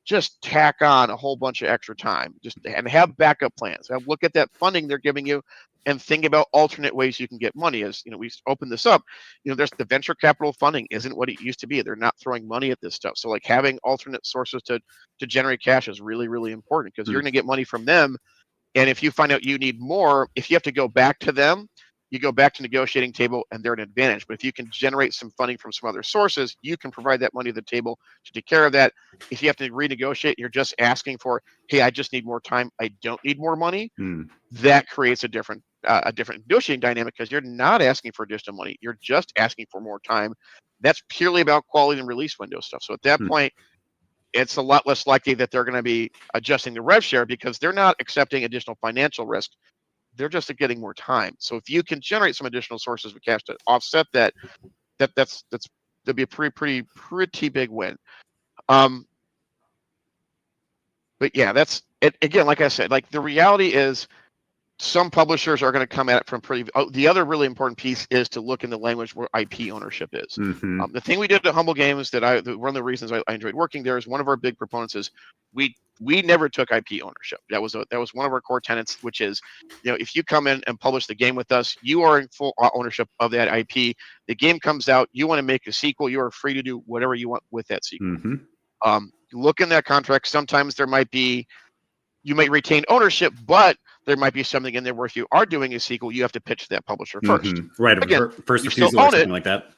Just tack on a whole bunch of extra time. And have backup plans. Look at that funding they're giving you, and think about alternate ways you can get money. As we open this up. There's the venture capital funding isn't what it used to be. They're not throwing money at this stuff. So like having alternate sources to generate cash is really, really important because you're going to get money from them. And if you find out you need more, if you have to go back to them, you go back to negotiating table and they're an advantage. But if you can generate some funding from some other sources, you can provide that money to the table to take care of that. If you have to renegotiate, you're just asking for, hey, I just need more time. I don't need more money. That creates a different negotiating dynamic because you're not asking for additional money. You're just asking for more time. That's purely about quality and release window stuff. So at that point, it's a lot less likely that they're going to be adjusting the rev share because they're not accepting additional financial risk. They're just getting more time. So if you can generate some additional sources of cash to offset that'd be a pretty big win. But yeah, that's it. Again, like I said, like the reality is some publishers are going to come at it from the other really important piece is to look in the language where IP ownership is. The thing we did at Humble Games one of the reasons I enjoyed working there is one of our big proponents is we never took IP ownership. That was one of our core tenets, which is, if you come in and publish the game with us, you are in full ownership of that IP. The game comes out, you want to make a sequel, you are free to do whatever you want with that sequel. Look in that contract. Sometimes you might retain ownership, but there might be something in there where if you are doing a sequel, you have to pitch to that publisher first. Right. Again, first you still refusal or own something it. like that.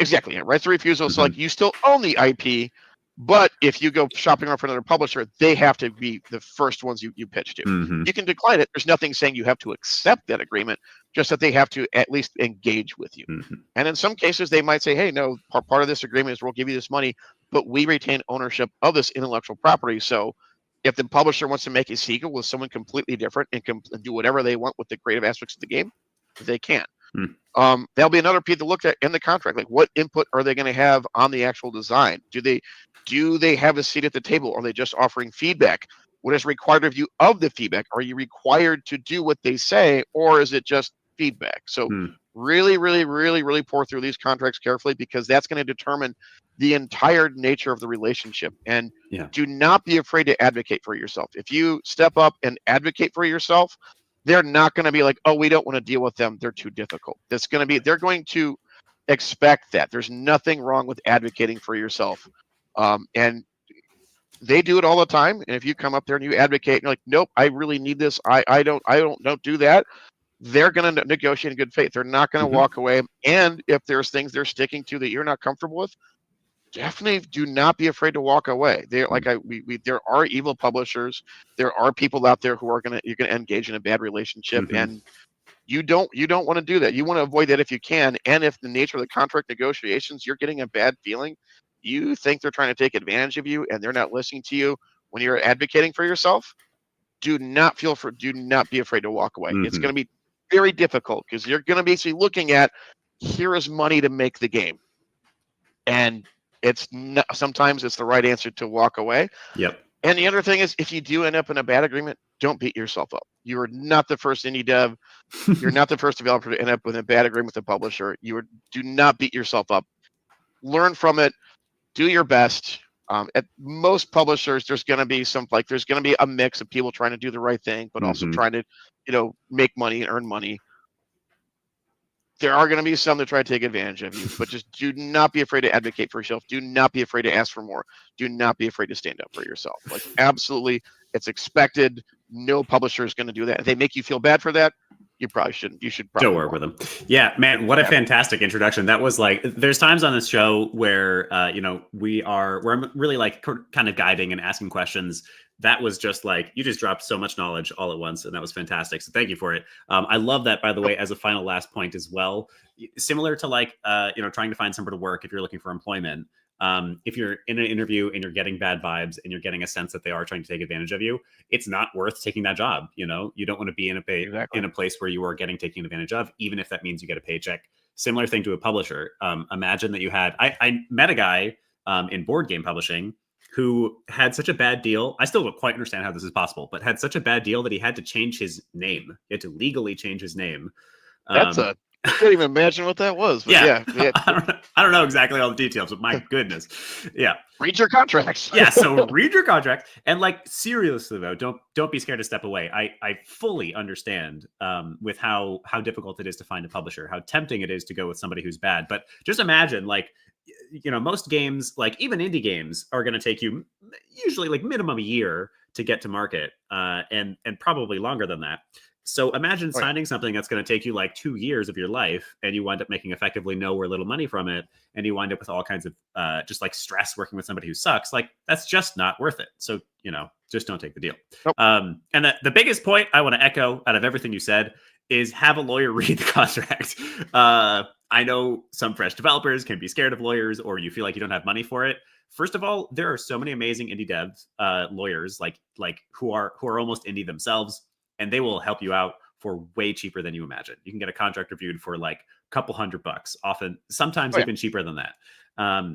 Exactly. Yeah, right to refusal. So like you still own the IP, but if you go shopping around for another publisher, they have to be the first ones you pitch to. You can decline it. There's nothing saying you have to accept that agreement, just that they have to at least engage with you. And in some cases, they might say, hey, no, part of this agreement is we'll give you this money, but we retain ownership of this intellectual property. So if the publisher wants to make a sequel with someone completely different and do whatever they want with the creative aspects of the game, they can. That'll be another piece to look at in the contract. Like, what input are they going to have on the actual design? Do they have a seat at the table? Are they just offering feedback? What is required of you of the feedback? Are you required to do what they say, or is it just feedback? So really, really, really, really pour through these contracts carefully because that's going to determine the entire nature of the relationship. And do not be afraid to advocate for yourself. If you step up and advocate for yourself, they're not going to be like, oh, we don't want to deal with them. They're too difficult. They're going to expect that. There's nothing wrong with advocating for yourself. And they do it all the time. And if you come up there and you advocate and you're like, nope, I really need this. I don't do that. They're going to negotiate in good faith. They're not going to walk away. And if there's things they're sticking to that you're not comfortable with, definitely do not be afraid to walk away. There are evil publishers. There are people out there who you're going to engage in a bad relationship, and you don't want to do that. You want to avoid that if you can. And if the nature of the contract negotiations, you're getting a bad feeling, you think they're trying to take advantage of you, and they're not listening to you when you're advocating for yourself. Do not be afraid to walk away. It's going to be very difficult because you're going to be looking at, here is money to make the game. And It's not, sometimes it's the right answer to walk away. Yep. And the other thing is, if you do end up in a bad agreement, don't beat yourself up. You are not the first indie dev. You're not the first developer to end up with a bad agreement with a publisher. Do not beat yourself up. Learn from it. Do your best. At most publishers, there's going to be a mix of people trying to do the right thing, but also trying to, make money and earn money. There are going to be some that try to take advantage of you, but just do not be afraid to advocate for yourself. Do not be afraid to ask for more. Do not be afraid to stand up for yourself. Like, absolutely, it's expected. No publisher is going to do that. If they make you feel bad for that, you probably shouldn't. You should probably don't work with them. Yeah, man, what a fantastic introduction. That was like, there's times on this show where, we're really like kind of guiding and asking questions. That was just like, you just dropped so much knowledge all at once, and that was fantastic. So thank you for it. I love that, by the way, as a final last point as well, similar to like, trying to find somewhere to work if you're looking for employment. If you're in an interview and you're getting bad vibes and you're getting a sense that they are trying to take advantage of you, it's not worth taking that job. You don't want to be in a place where you are getting taken advantage of, even if that means you get a paycheck. Similar thing to a publisher. Imagine that you had, I met a guy in board game publishing who had such a bad deal. I still don't quite understand how this is possible, but had such a bad deal that he had to change his name. He had to legally change his name. I can't even imagine what that was. But yeah. I don't know exactly all the details, but my goodness. Yeah. Read your contracts. Yeah. So read your contract. And like, seriously though, don't be scared to step away. I fully understand with how difficult it is to find a publisher, how tempting it is to go with somebody who's bad. But just imagine, like, most games, like even indie games, are going to take you usually like minimum a year to get to market, and probably longer than that. So imagine signing something that's going to take you like 2 years of your life, and you wind up making effectively no or little money from it, and you wind up with all kinds of just like stress working with somebody who sucks. Like, that's just not worth it. So just don't take the deal. Nope. And the biggest point I want to echo out of everything you said is have a lawyer read the contract. I know some fresh developers can be scared of lawyers, or you feel like you don't have money for it. First of all, there are so many amazing indie devs, lawyers, like who are almost indie themselves, and they will help you out for way cheaper than you imagine. You can get a contract reviewed for like a couple $100, often, sometimes even cheaper than that.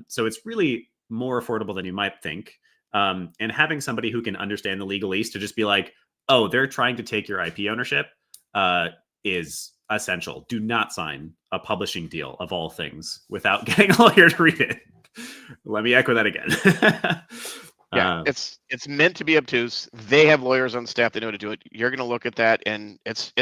So it's really more affordable than you might think. And having somebody who can understand the legalese to just be like, oh, they're trying to take your IP ownership, is essential. Do not sign a publishing deal, of all things, without getting a lawyer to read it. Let me echo that again. Yeah, it's meant to be obtuse. They have lawyers on staff that know how to do it. You're going to look at that, and it's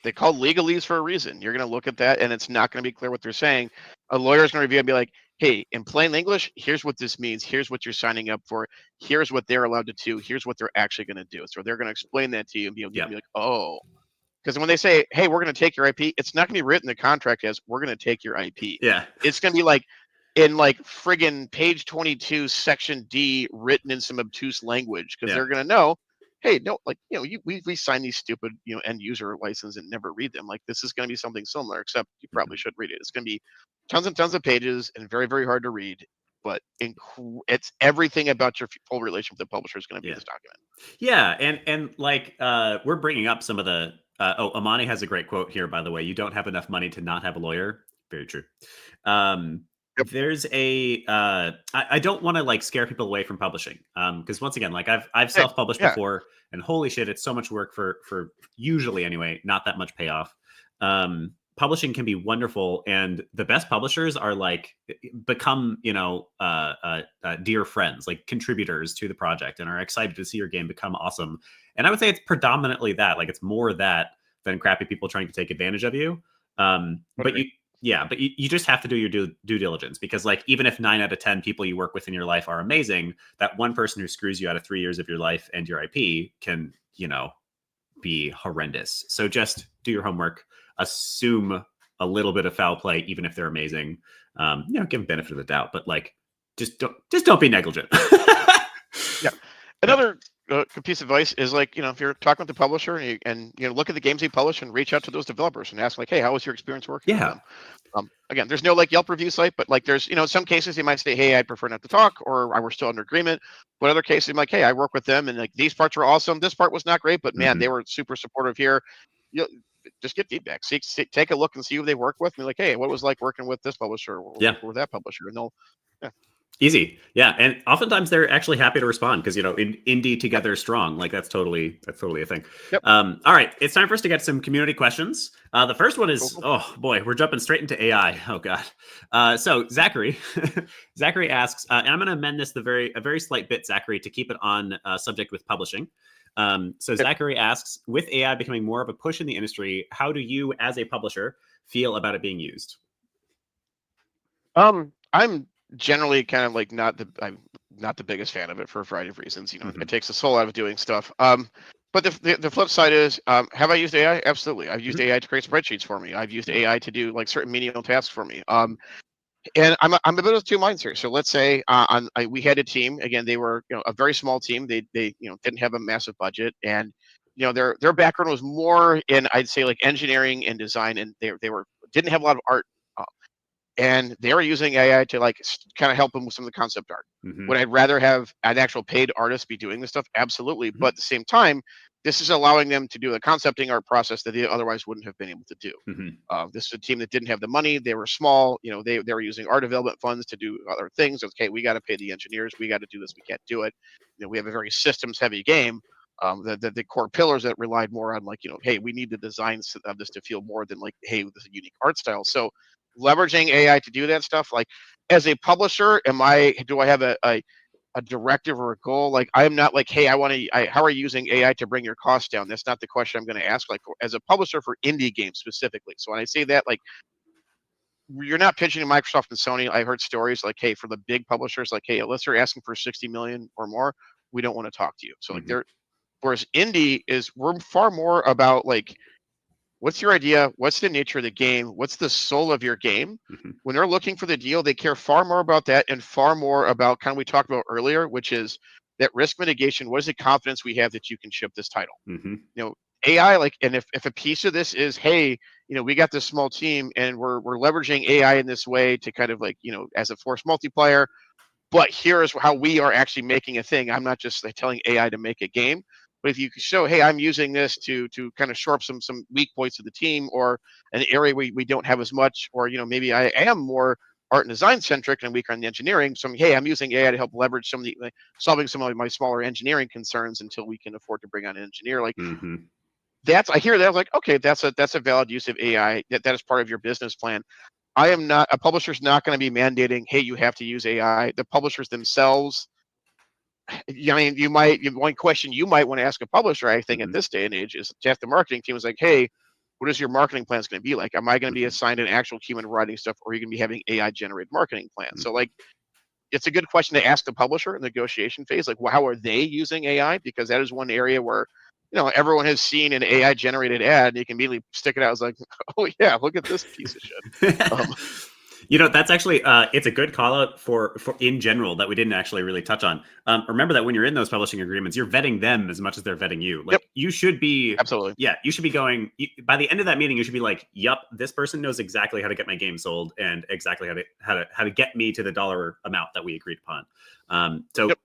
they call legalese for a reason. You're going to look at that, and it's not going to be clear what they're saying. A lawyer's going to review and be like, hey, in plain English, here's what this means. Here's what you're signing up for. Here's what they're allowed to do. Here's what they're actually going to do. So they're going to explain that to you and be able to be like, oh. Because when they say, hey, we're going to take your IP, it's not going to be written in the contract as we're going to take your IP. Yeah. It's going to be like in like friggin' page 22, section D, written in some obtuse language, because they're going to know, hey, no, like, we sign these stupid, end user license and never read them. Like, this is going to be something similar, except you probably should read it. It's going to be tons and tons of pages and very, very hard to read. But it's everything about your full relationship with the publisher is going to be in this document. Yeah, and like we're bringing up some of the. Amani has a great quote here, by the way. You don't have enough money to not have a lawyer. Very true. There's a. I don't want to like scare people away from publishing, because once again, like I've self-published before, and holy shit, it's so much work for usually anyway, not that much payoff. Publishing can be wonderful, and the best publishers are like become dear friends, like contributors to the project, and are excited to see your game become awesome. And I would say it's predominantly that, like, it's more that than crappy people trying to take advantage of you. But you just have to do your due diligence, because like, even if 9 out of 10 people you work with in your life are amazing, that one person who screws you out of 3 years of your life and your IP can be horrendous. So just do your homework. Assume a little bit of foul play, even if they're amazing. Give them benefit of the doubt, but like, just don't be negligent. Yeah. Another piece of advice is, like, if you're talking with the publisher and you look at the games they publish and reach out to those developers and ask, like, hey, how was your experience working with them? Again, there's no like Yelp review site, but like, there's some cases they might say, hey, I prefer not to talk, or we're still under agreement. But other cases, I'm like, hey, I work with them, and like, these parts were awesome. This part was not great, but man, they were super supportive here. Just get feedback. Take a look and see who they work with, and be like, hey, what was like working with this publisher or that publisher? And they'll Easy. Yeah. And oftentimes they're actually happy to respond because, in indie together strong, like that's totally a thing. Yep. All right. It's time for us to get some community questions. The first one is, Cool. oh boy, we're jumping straight into AI. Oh God. So Zachary, Zachary asks, and I'm going to amend this a very slight bit, Zachary, to keep it on subject with publishing. So Zachary asks, with AI becoming more of a push in the industry, how do you as a publisher feel about it being used? I'm generally kind of like I'm not the biggest fan of it for a variety of reasons. It takes the soul out of doing stuff. But the flip side is, have I used AI? Absolutely. I've used AI to create spreadsheets for me. I've used AI to do like certain menial tasks for me. And I'm a bit of two minds here. So let's say we had a team. Again, they were a very small team. They didn't have a massive budget, and their background was more in, I'd say, like engineering and design, and they didn't have a lot of art. And they were using AI to like kind of help them with some of the concept art. Would I rather have an actual paid artist be doing this stuff? Absolutely. But at the same time, this is allowing them to do the concepting art process that they otherwise wouldn't have been able to do. This is a team that didn't have the money. They were small. They were using art development funds to do other things. Okay, we got to pay the engineers. We got to do this. We can't do it. We have a very systems heavy game. The core pillars that relied more on like, hey, we need the designs of this to feel more than like, hey, this is a unique art style. So leveraging AI to do that stuff, like as a publisher, do I have a directive or a goal? Like I'm not like, hey, how are you using AI to bring your costs down? That's not the question I'm going to ask. Like as a publisher for indie games specifically. So when I say that, like you're not pitching to Microsoft and Sony. I heard stories like, hey, for the big publishers, like, hey, unless you're asking for 60 million or more, we don't want to talk to you. So like whereas indie we're far more about like, what's your idea? What's the nature of the game? What's the soul of your game? When they're looking for the deal, they care far more about that and far more about kind of we talked about earlier, which is that risk mitigation. What is the confidence we have that you can ship this title? AI, like, and if a piece of this is, hey, we got this small team and we're leveraging AI in this way to kind of like, as a force multiplier, but here's how we are actually making a thing. I'm not just like telling AI to make a game. But if you can show, hey, I'm using this to kind of shore up some weak points of the team or an area we don't have as much, or maybe I am more art and design centric and weaker on the engineering. So hey, I'm using AI to help leverage some of the solving some of my smaller engineering concerns until we can afford to bring on an engineer. Like I hear that, I was like, okay, that's a valid use of AI. That is part of your business plan. I am not a publisher's not going to be mandating, hey, you have to use AI. The publishers themselves, I mean, one question you might want to ask a publisher, I think, at this day and age is to ask the marketing team is like, hey, what is your marketing plans going to be like? Am I going to be assigned an actual human writing stuff, or are you going to be having AI generated marketing plans? So like, it's a good question to ask the publisher in the negotiation phase. Like, well, how are they using AI? Because that is one area where, everyone has seen an AI generated ad and you can immediately stick it out as like, oh yeah, look at this piece of shit. That's actually it's a good call out for in general that we didn't actually really touch on. Remember that when you're in those publishing agreements, you're vetting them as much as they're vetting you. Like you should be absolutely. Yeah, you should be going by the end of that meeting. You should be like, "Yep, this person knows exactly how to get my game sold and exactly how to get me to the dollar amount that we agreed upon."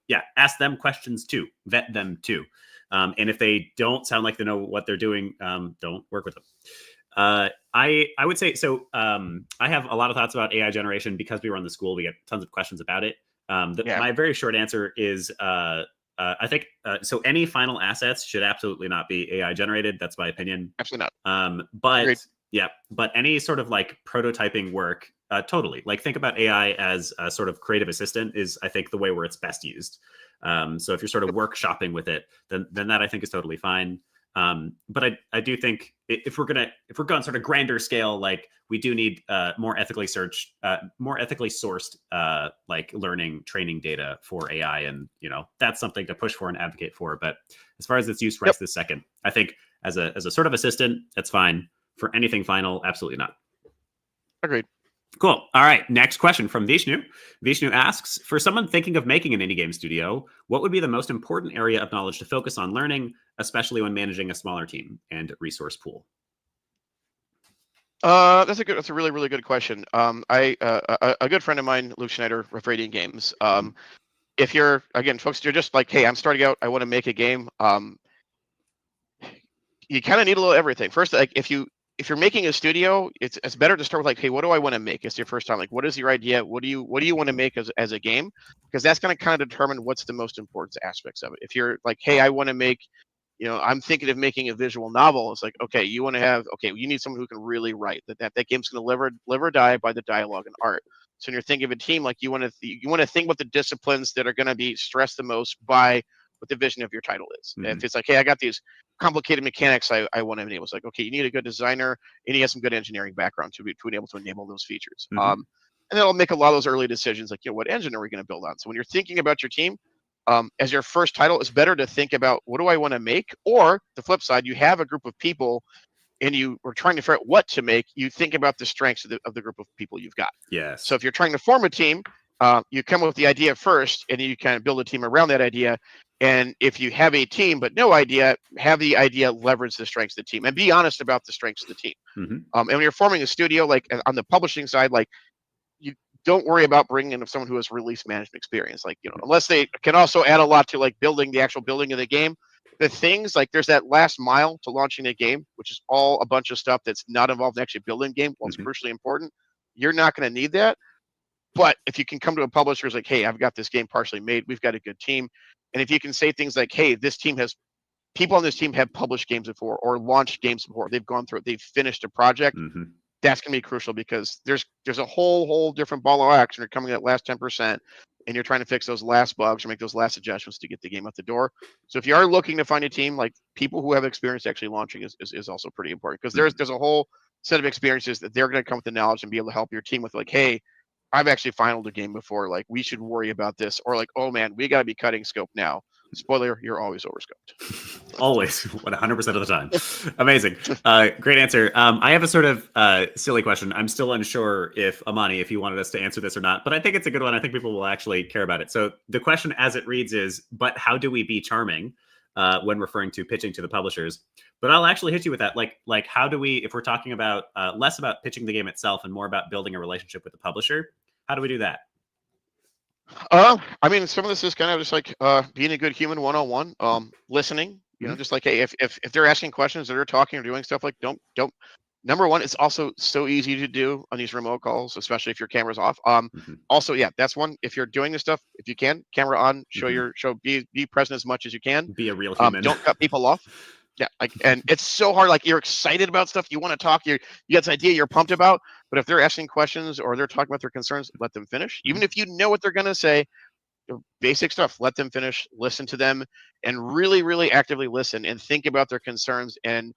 Yeah, ask them questions too, vet them too, and if they don't sound like they know what they're doing, don't work with them. I would say so. I have a lot of thoughts about AI generation because we run the school. We get tons of questions about it. My very short answer is I think so. Any final assets should absolutely not be AI generated. That's my opinion. Absolutely not. But Agreed. Yeah, but any sort of like prototyping work, totally. Like think about AI as a sort of creative assistant is I think the way where it's best used. So if you're sort of workshopping with it, then that I think is totally fine. But I do think if we're going sort of grander scale, like we do need more ethically sourced like learning training data for AI, and that's something to push for and advocate for. But as far as its use right this second, I think as a sort of assistant, that's fine. For anything final, absolutely not. Agreed. Cool. All right. Next question from Vishnu. Vishnu asks, for someone thinking of making an indie game studio, what would be the most important area of knowledge to focus on learning, especially when managing a smaller team and resource pool? That's a really, really good question. A good friend of mine, Luke Schneider of Radiant Games. If you're, again, folks, you're just like, hey, I'm starting out, I want to make a game. You kind of need a little everything. First, like if you if you're making a studio, it's better to start with like, hey, what do I want to make? It's your first time. Like, what is your idea? What do you want to make as a game? Because that's going to kind of determine what's the most important aspects of it. If you're like, hey, I want to make, I'm thinking of making a visual novel. It's like, okay, you want to have, okay, you need someone who can really write. That game's going to live or die by the dialogue and art. So when you're thinking of a team, like you want to think about the disciplines that are going to be stressed the most by what the vision of your title is. If it's like, hey, I got these complicated mechanics I want to enable. It's like, okay, you need a good designer and he has some good engineering background to be able to enable those features. And that'll make a lot of those early decisions, like, what engine are we going to build on? So when you're thinking about your team, as your first title, it's better to think about what do I want to make? Or the flip side, you have a group of people and you are trying to figure out what to make. You think about the strengths of the group of people you've got. Yes. So if you're trying to form a team, you come up with the idea first, and then you kind of build a team around that idea. And if you have a team but no idea, have the idea leverage the strengths of the team and be honest about the strengths of the team. And when you're forming a studio, like on the publishing side, like you don't worry about bringing in someone who has release management experience, like, unless they can also add a lot to like building the actual building of the game. The things like there's that last mile to launching a game, which is all a bunch of stuff that's not involved in actually building a game. Well, it's crucially important. You're not going to need that. But if you can come to a publisher who's like, hey, I've got this game partially made, we've got a good team. And if you can say things like, hey, people on this team have published games before or launched games before, they've gone through it, they've finished a project, that's going to be crucial because there's a whole different ball of wax when you're coming at last 10% and you're trying to fix those last bugs or make those last adjustments to get the game out the door. So if you are looking to find a team, like people who have experience actually launching is also pretty important because there's a whole set of experiences that they're going to come with the knowledge and be able to help your team with, like, hey, I've actually finaled a game before, like we should worry about this, or like, oh man, we got to be cutting scope now. Spoiler, you're always overscoped. Always, 100% of the time. Amazing. Great answer. I have a sort of silly question. I'm still unsure if, Amani, if you wanted us to answer this or not, but I think it's a good one. I think people will actually care about it. So the question as it reads is, but how do we be charming when referring to pitching to the publishers? But I'll actually hit you with that. Like how do we, if we're talking about less about pitching the game itself and more about building a relationship with the publisher, how do we do that? I mean, some of this is kind of just like being a good human one-on-one, listening, just like, hey, if they're asking questions or they're talking or doing stuff, like don't number one, it's also so easy to do on these remote calls, especially if your camera's off. Also, yeah, that's one. If you're doing this stuff, if you can, camera on, be present as much as you can. Be a real human. Don't cut people off. Yeah, and it's so hard. Like you're excited about stuff, you want to talk, you got this idea you're pumped about, but if they're asking questions or they're talking about their concerns, let them finish. Even if you know what they're going to say, basic stuff, let them finish, listen to them, and really, really actively listen and think about their concerns and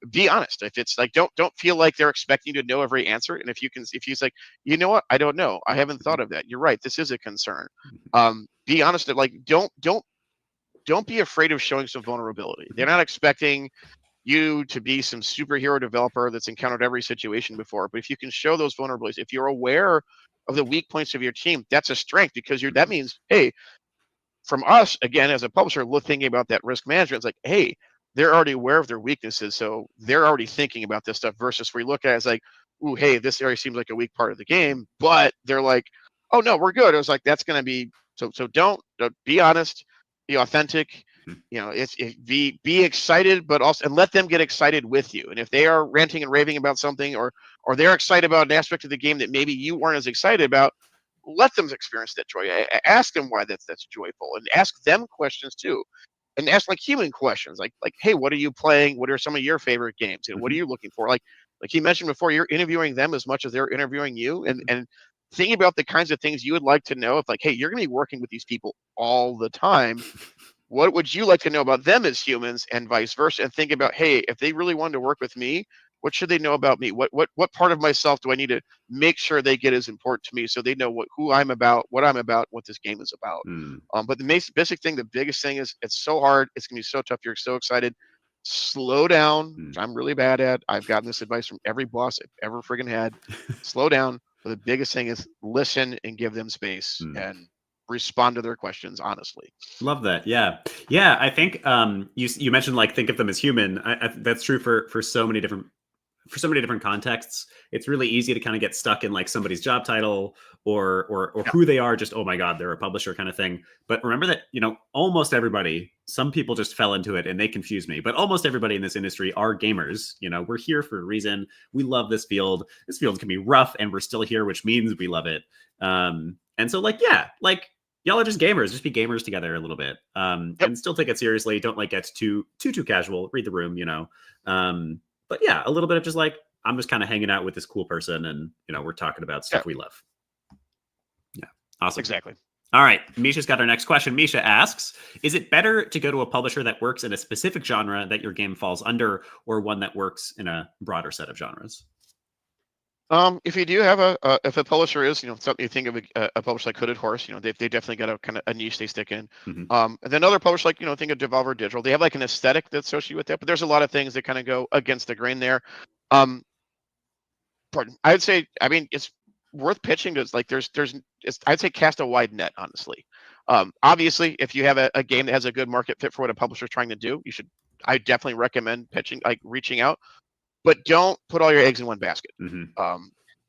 be honest. If it's like, don't feel like they're expecting you to know every answer. And if he's like, you know what, I don't know, I haven't thought of that. You're right, this is a concern. Be honest. Like, don't be afraid of showing some vulnerability. They're not expecting you to be some superhero developer that's encountered every situation before. But if you can show those vulnerabilities, if you're aware of the weak points of your team, that's a strength because that means, hey, from us, again, as a publisher, thinking about that risk management, it's like, hey, they're already aware of their weaknesses. So they're already thinking about this stuff versus we look at it as like, ooh, hey, this area seems like a weak part of the game. But they're like, oh, no, we're good. It was like, that's going to be so don't be honest. Be authentic, be excited, but also, and let them get excited with you. And if they are ranting and raving about something, or they're excited about an aspect of the game that maybe you weren't as excited about, let them experience that joy. Ask them why that's joyful, and ask them questions too, and ask like human questions, like, hey, what are you playing? What are some of your favorite games? And what are you looking for? Like he mentioned before, you're interviewing them as much as they're interviewing you, and think about the kinds of things you would like to know. If like, hey, you're going to be working with these people all the time. What would you like to know about them as humans and vice versa? And think about, hey, if they really wanted to work with me, what should they know about me? What part of myself do I need to make sure they get as important to me so they know who I'm about, what I'm about, what this game is about. But the basic thing, the biggest thing is it's so hard. It's going to be so tough. You're so excited. Slow down, which I'm really bad at. I've gotten this advice from every boss I've ever friggin' had. Slow down. But the biggest thing is listen and give them space and respond to their questions honestly. Love that. Yeah. I think you mentioned like think of them as human. That's true for so many different for so many different contexts, it's really easy to kind of get stuck in like somebody's job title or who they are. Just, oh my God, they're a publisher kind of thing. But remember that, almost everybody, some people just fell into it and they confuse me, but almost everybody in this industry are gamers. We're here for a reason. We love this field. This field can be rough and we're still here, which means we love it. And so y'all are just gamers. Just be gamers together a little bit, and still take it seriously. Don't get too casual. Read the room, But yeah, a little bit of just I'm just kind of hanging out with this cool person, and we're talking about stuff we love. Yeah, awesome. Exactly. All right, Misha's got our next question. Misha asks, is it better to go to a publisher that works in a specific genre that your game falls under, or one that works in a broader set of genres? If you do have if a publisher is, something you think of a publisher like Hooded Horse, they definitely got a kind of a niche they stick in. Mm-hmm. And then other publishers think of Devolver Digital, they have an aesthetic that's associated with that, but there's a lot of things that kind of go against the grain there. I would say, it's worth pitching to I'd say cast a wide net, honestly. Obviously, if you have a game that has a good market fit for what a publisher is trying to do, I definitely recommend pitching, reaching out. But don't put all your eggs in one basket. Mm-hmm.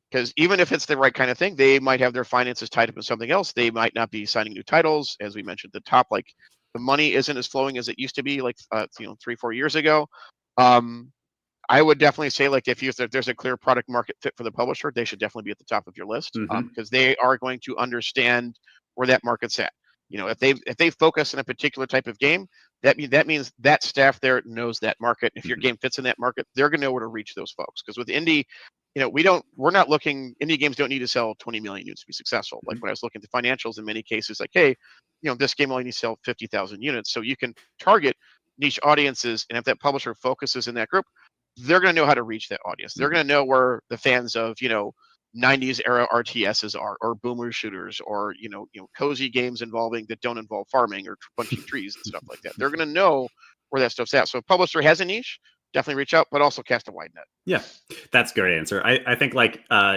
Because even if it's the right kind of thing, they might have their finances tied up in something else. They might not be signing new titles, as we mentioned at the top. The money isn't as flowing as it used to be, 3-4 years ago. I would definitely say, if there's a clear product market fit for the publisher, they should definitely be at the top of your list, because they are going to understand where that market's at. If they focus on a particular type of game, that means that staff there knows that market. If your game fits in that market, they're going to know where to reach those folks. Because with indie, indie games don't need to sell 20 million units to be successful. When I was looking at the financials, in many cases, hey, this game only needs to sell 50,000 units. So you can target niche audiences, and if that publisher focuses in that group, they're going to know how to reach that audience. They're going to know where the fans of 90s era RTSs are, or boomer shooters, or cozy games that don't involve farming or bunching trees and stuff like that. They're going to know where that stuff's at. So if a publisher has a niche, definitely reach out, but also cast a wide net. Yeah, that's a great answer. I think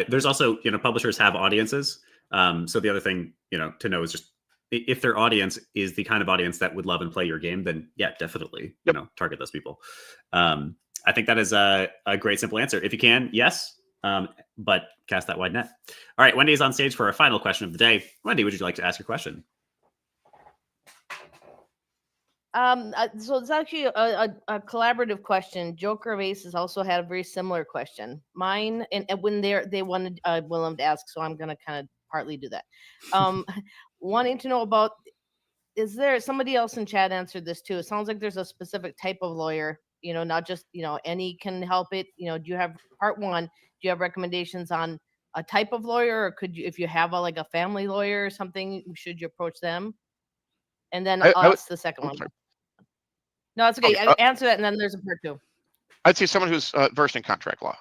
there's also publishers have audiences. So the other thing to know is just if their audience is the kind of audience that would love and play your game, then yeah, definitely target those people. I think that is a great simple answer. If you can, yes. But cast that wide net. All right, Wendy is on stage for our final question of the day. Wendy, would you like to ask your question? So it's actually a collaborative question. Joker of Aces also had a very similar question. Mine, and when they wanted Willem to ask, so I'm going to kind of partly do that. Wanting to know about, is there somebody else in chat answered this too? It sounds like there's a specific type of lawyer, not just, any can help it. Do you have part one? Do you have recommendations on a type of lawyer, or could you, if you have a family lawyer or something, should you approach them? And then I'll ask the second one. No, it's okay. Answer that, and then there's a part two. I'd say someone who's versed in contract law.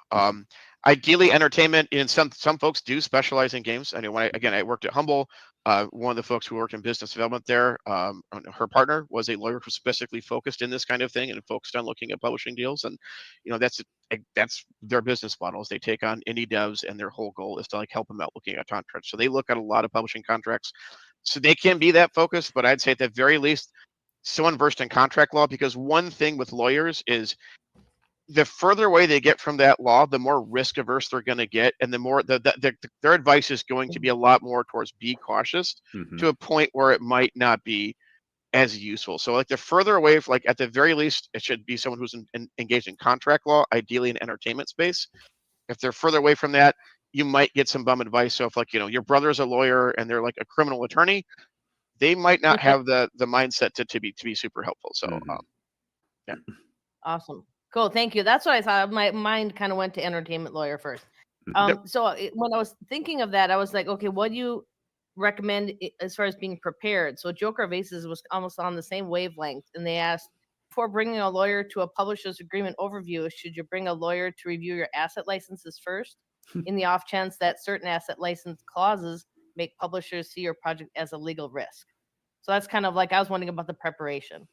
Ideally, entertainment. And some folks do specialize in games. I know I worked at Humble. One of the folks who worked in business development there, her partner was a lawyer who specifically focused in this kind of thing and focused on looking at publishing deals. And that's their business models. They take on indie devs, and their whole goal is to help them out looking at contracts. So they look at a lot of publishing contracts. So they can be that focused, but I'd say at the very least, someone versed in contract law, because one thing with lawyers is the further away they get from that law, the more risk averse they're going to get, and the more their advice is going to be a lot more towards be cautious, to a point where it might not be as useful. So the further away, at the very least, it should be someone who's engaged in contract law, ideally in entertainment space. If they're further away from that, you might get some bum advice. So if your brother's a lawyer and they're a criminal attorney, they might not have the mindset to be super helpful. So yeah. Awesome. Cool. Thank you. That's what I thought. My mind kind of went to entertainment lawyer first. So when I was thinking of that, I was like, okay, what do you recommend as far as being prepared? So Joker of Aces was almost on the same wavelength, and they asked, before bringing a lawyer to a publisher's agreement overview, should you bring a lawyer to review your asset licenses first, in the off chance that certain asset license clauses make publishers see your project as a legal risk? So that's kind of I was wondering about the preparation.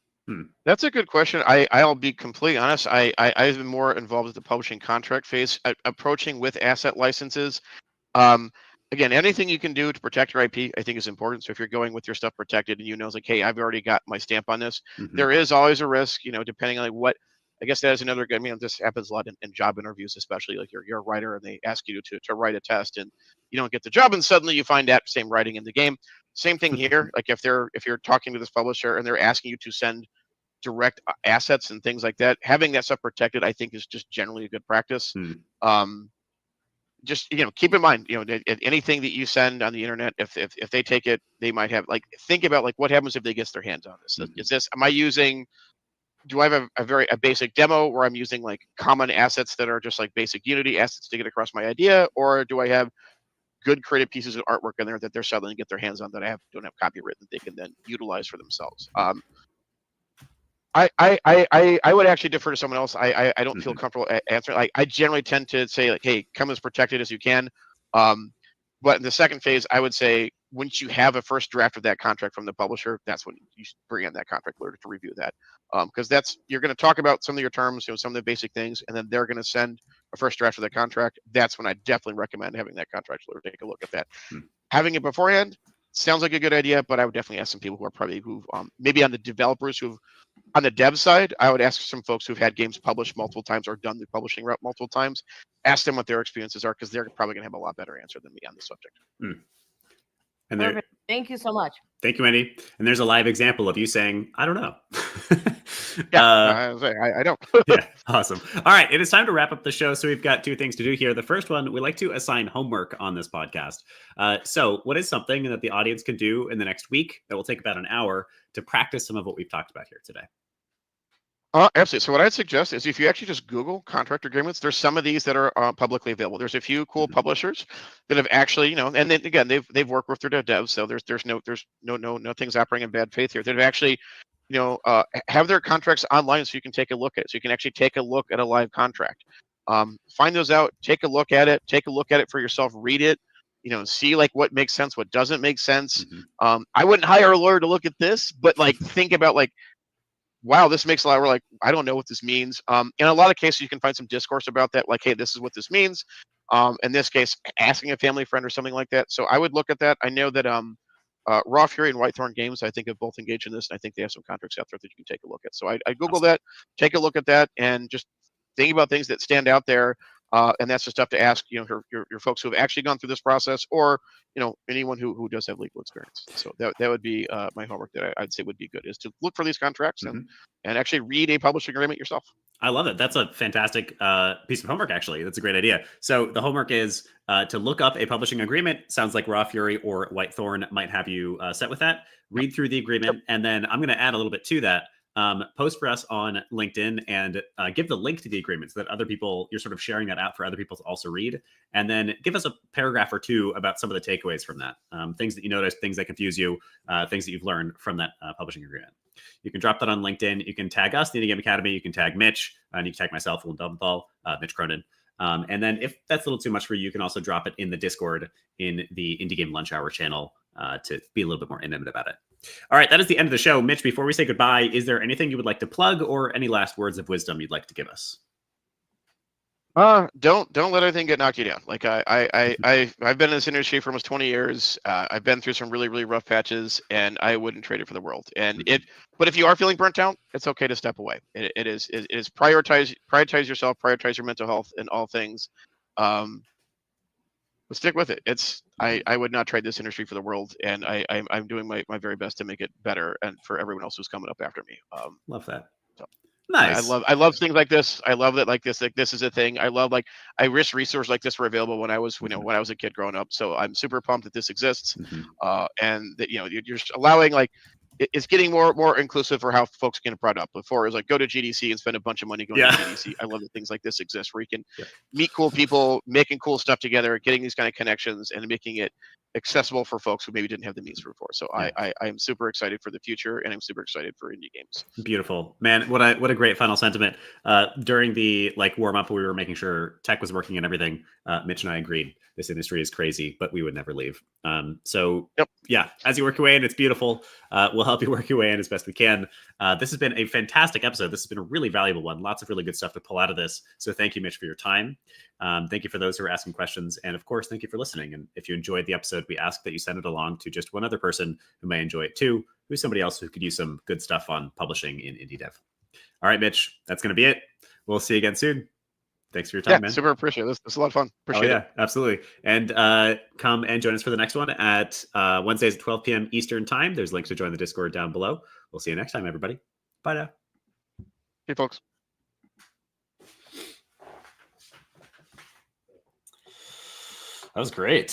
That's a good question. I'll be completely honest. I've been more involved with the publishing contract phase, approaching with asset licenses. Again, anything you can do to protect your IP, I think, is important. So if you're going with your stuff protected, and hey, I've already got my stamp on this, there is always a risk, depending on what I guess that is another good. I mean, this happens a lot in job interviews, especially like you're a writer and they ask you to write a test and you don't get the job, and suddenly you find that same writing in the game. Same thing here. Like if you're talking to this publisher and they're asking you to send direct assets and things like that, having that stuff protected, I think, is just generally a good practice. Just keep in mind, anything that you send on the internet, if they take it, they might have think about what happens if they get their hands on this. Is this do I have a basic demo where I'm using common assets that are just basic Unity assets to get across my idea, or do I have good creative pieces of artwork in there that they're suddenly get their hands on that don't have copyright that they can then utilize for themselves? I would actually defer to someone else. I don't feel comfortable answering. I generally tend to say hey, come as protected as you can. But in the second phase, I would say once you have a first draft of that contract from the publisher, that's when you should bring in that contract lawyer to review that. Because you're going to talk about some of your terms, some of the basic things, and then they're going to send a first draft of the contract. That's when I definitely recommend having that contract lawyer take a look at that. Having it beforehand sounds like a good idea, but I would definitely ask some people who maybe on the developers on the dev side, I would ask some folks who've had games published multiple times or done the publishing route multiple times, ask them what their experiences are, because they're probably going to have a lot better answer than me on the subject. And thank you so much. Thank you, Wendy. And there's a live example of you saying, I don't know. I don't. Yeah, awesome. All right, it is time to wrap up the show. So we've got two things to do here. The first one, we like to assign homework on this podcast. So what is something that the audience can do in the next week that will take about an hour to practice some of what we've talked about here today? Absolutely. So what I'd suggest is if you actually just Google contract agreements, there's some of these that are publicly available. There's a few cool publishers that have actually, and then again, they've worked with their devs, so there's no things operating in bad faith here. That have actually, have their contracts online so you can take a look at it. So you can actually take a look at a live contract. Find those out, take a look at it for yourself, read it, see what makes sense, what doesn't make sense. I wouldn't hire a lawyer to look at this, but think about wow, this makes a lot. We're I don't know what this means. In a lot of cases, you can find some discourse about that. Hey, this is what this means. In this case, asking a family friend or something like that. So I would look at that. I know that Raw Fury and Whitethorn Games, I think, have both engaged in this, and I think they have some contracts out there that you can take a look at. So I Google that, take a look at that, and just think about things that stand out there. And that's the stuff to ask, your folks who have actually gone through this process, or anyone who does have legal experience. So that would be my homework that I'd say would be good, is to look for these contracts and actually read a publishing agreement yourself. I love it. That's a fantastic piece of homework, actually. That's a great idea. So the homework is to look up a publishing agreement. Sounds like Raw Fury or Whitethorn might have you set with that. Read through the agreement, and then I'm going to add a little bit to that. Post for us on LinkedIn and give the link to the agreement so that other people, you're sort of sharing that out for other people to also read. And then give us a paragraph or two about some of the takeaways from that. Things that you noticed, things that confuse you, things that you've learned from that publishing agreement. You can drop that on LinkedIn. You can tag us, the Indie Game Academy. You can tag Mitch, and you can tag myself, Will Double Mitch Cronin. And then if that's a little too much for you, you can also drop it in the Discord in the Indie Game Lunch Hour channel to be a little bit more intimate about it. All right, that is the end of the show. Mitch, before we say goodbye, is there anything you would like to plug or any last words of wisdom you'd like to give us? Don't let anything get knocked you down. I've been in this industry for almost 20 years. I've been through some really, really rough patches, and I wouldn't trade it for the world. And but if you are feeling burnt out, it's okay to step away. It is prioritize yourself, prioritize your mental health in all things. But stick with it. I would not trade this industry for the world, and I'm doing my very best to make it better, and for everyone else who's coming up after me. Love that. So. Nice. I love things like this. I love that this is a thing. I love I wish resources like this were available when I was when I was a kid growing up. So I'm super pumped that this exists, and that you're just allowing it's getting more inclusive for how folks can brought up. Before it was go to GDC and spend a bunch of money going to GDC. I love that things like this exist where you can meet cool people, making cool stuff together, getting these kind of connections, and making it accessible for folks who maybe didn't have the means before. So I am super excited for the future, and I'm super excited for indie games. Beautiful, man. What a great final sentiment. During the warm up, we were making sure tech was working and everything. Mitch and I agreed this industry is crazy, but we would never leave. Yeah, as you work your way in, it's beautiful. We'll help you work your way in as best we can. This has been a fantastic episode. This has been a really valuable one. Lots of really good stuff to pull out of this. So thank you, Mitch, for your time. Thank you for those who are asking questions. And of course, thank you for listening. And if you enjoyed the episode, we ask that you send it along to just one other person who may enjoy it too, who's somebody else who could use some good stuff on publishing in indie dev. All right, Mitch, that's going to be it. we'll see you again soon. Thanks for your time, man. Super appreciate this. This is a lot of fun. Appreciate it. Absolutely. And come and join us for the next one at Wednesdays at 12 p.m. Eastern time. There's links to join the Discord down below. We'll see you next time, everybody. Bye now. Hey, folks. That was great.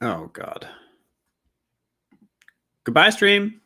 Oh, God. Goodbye, stream.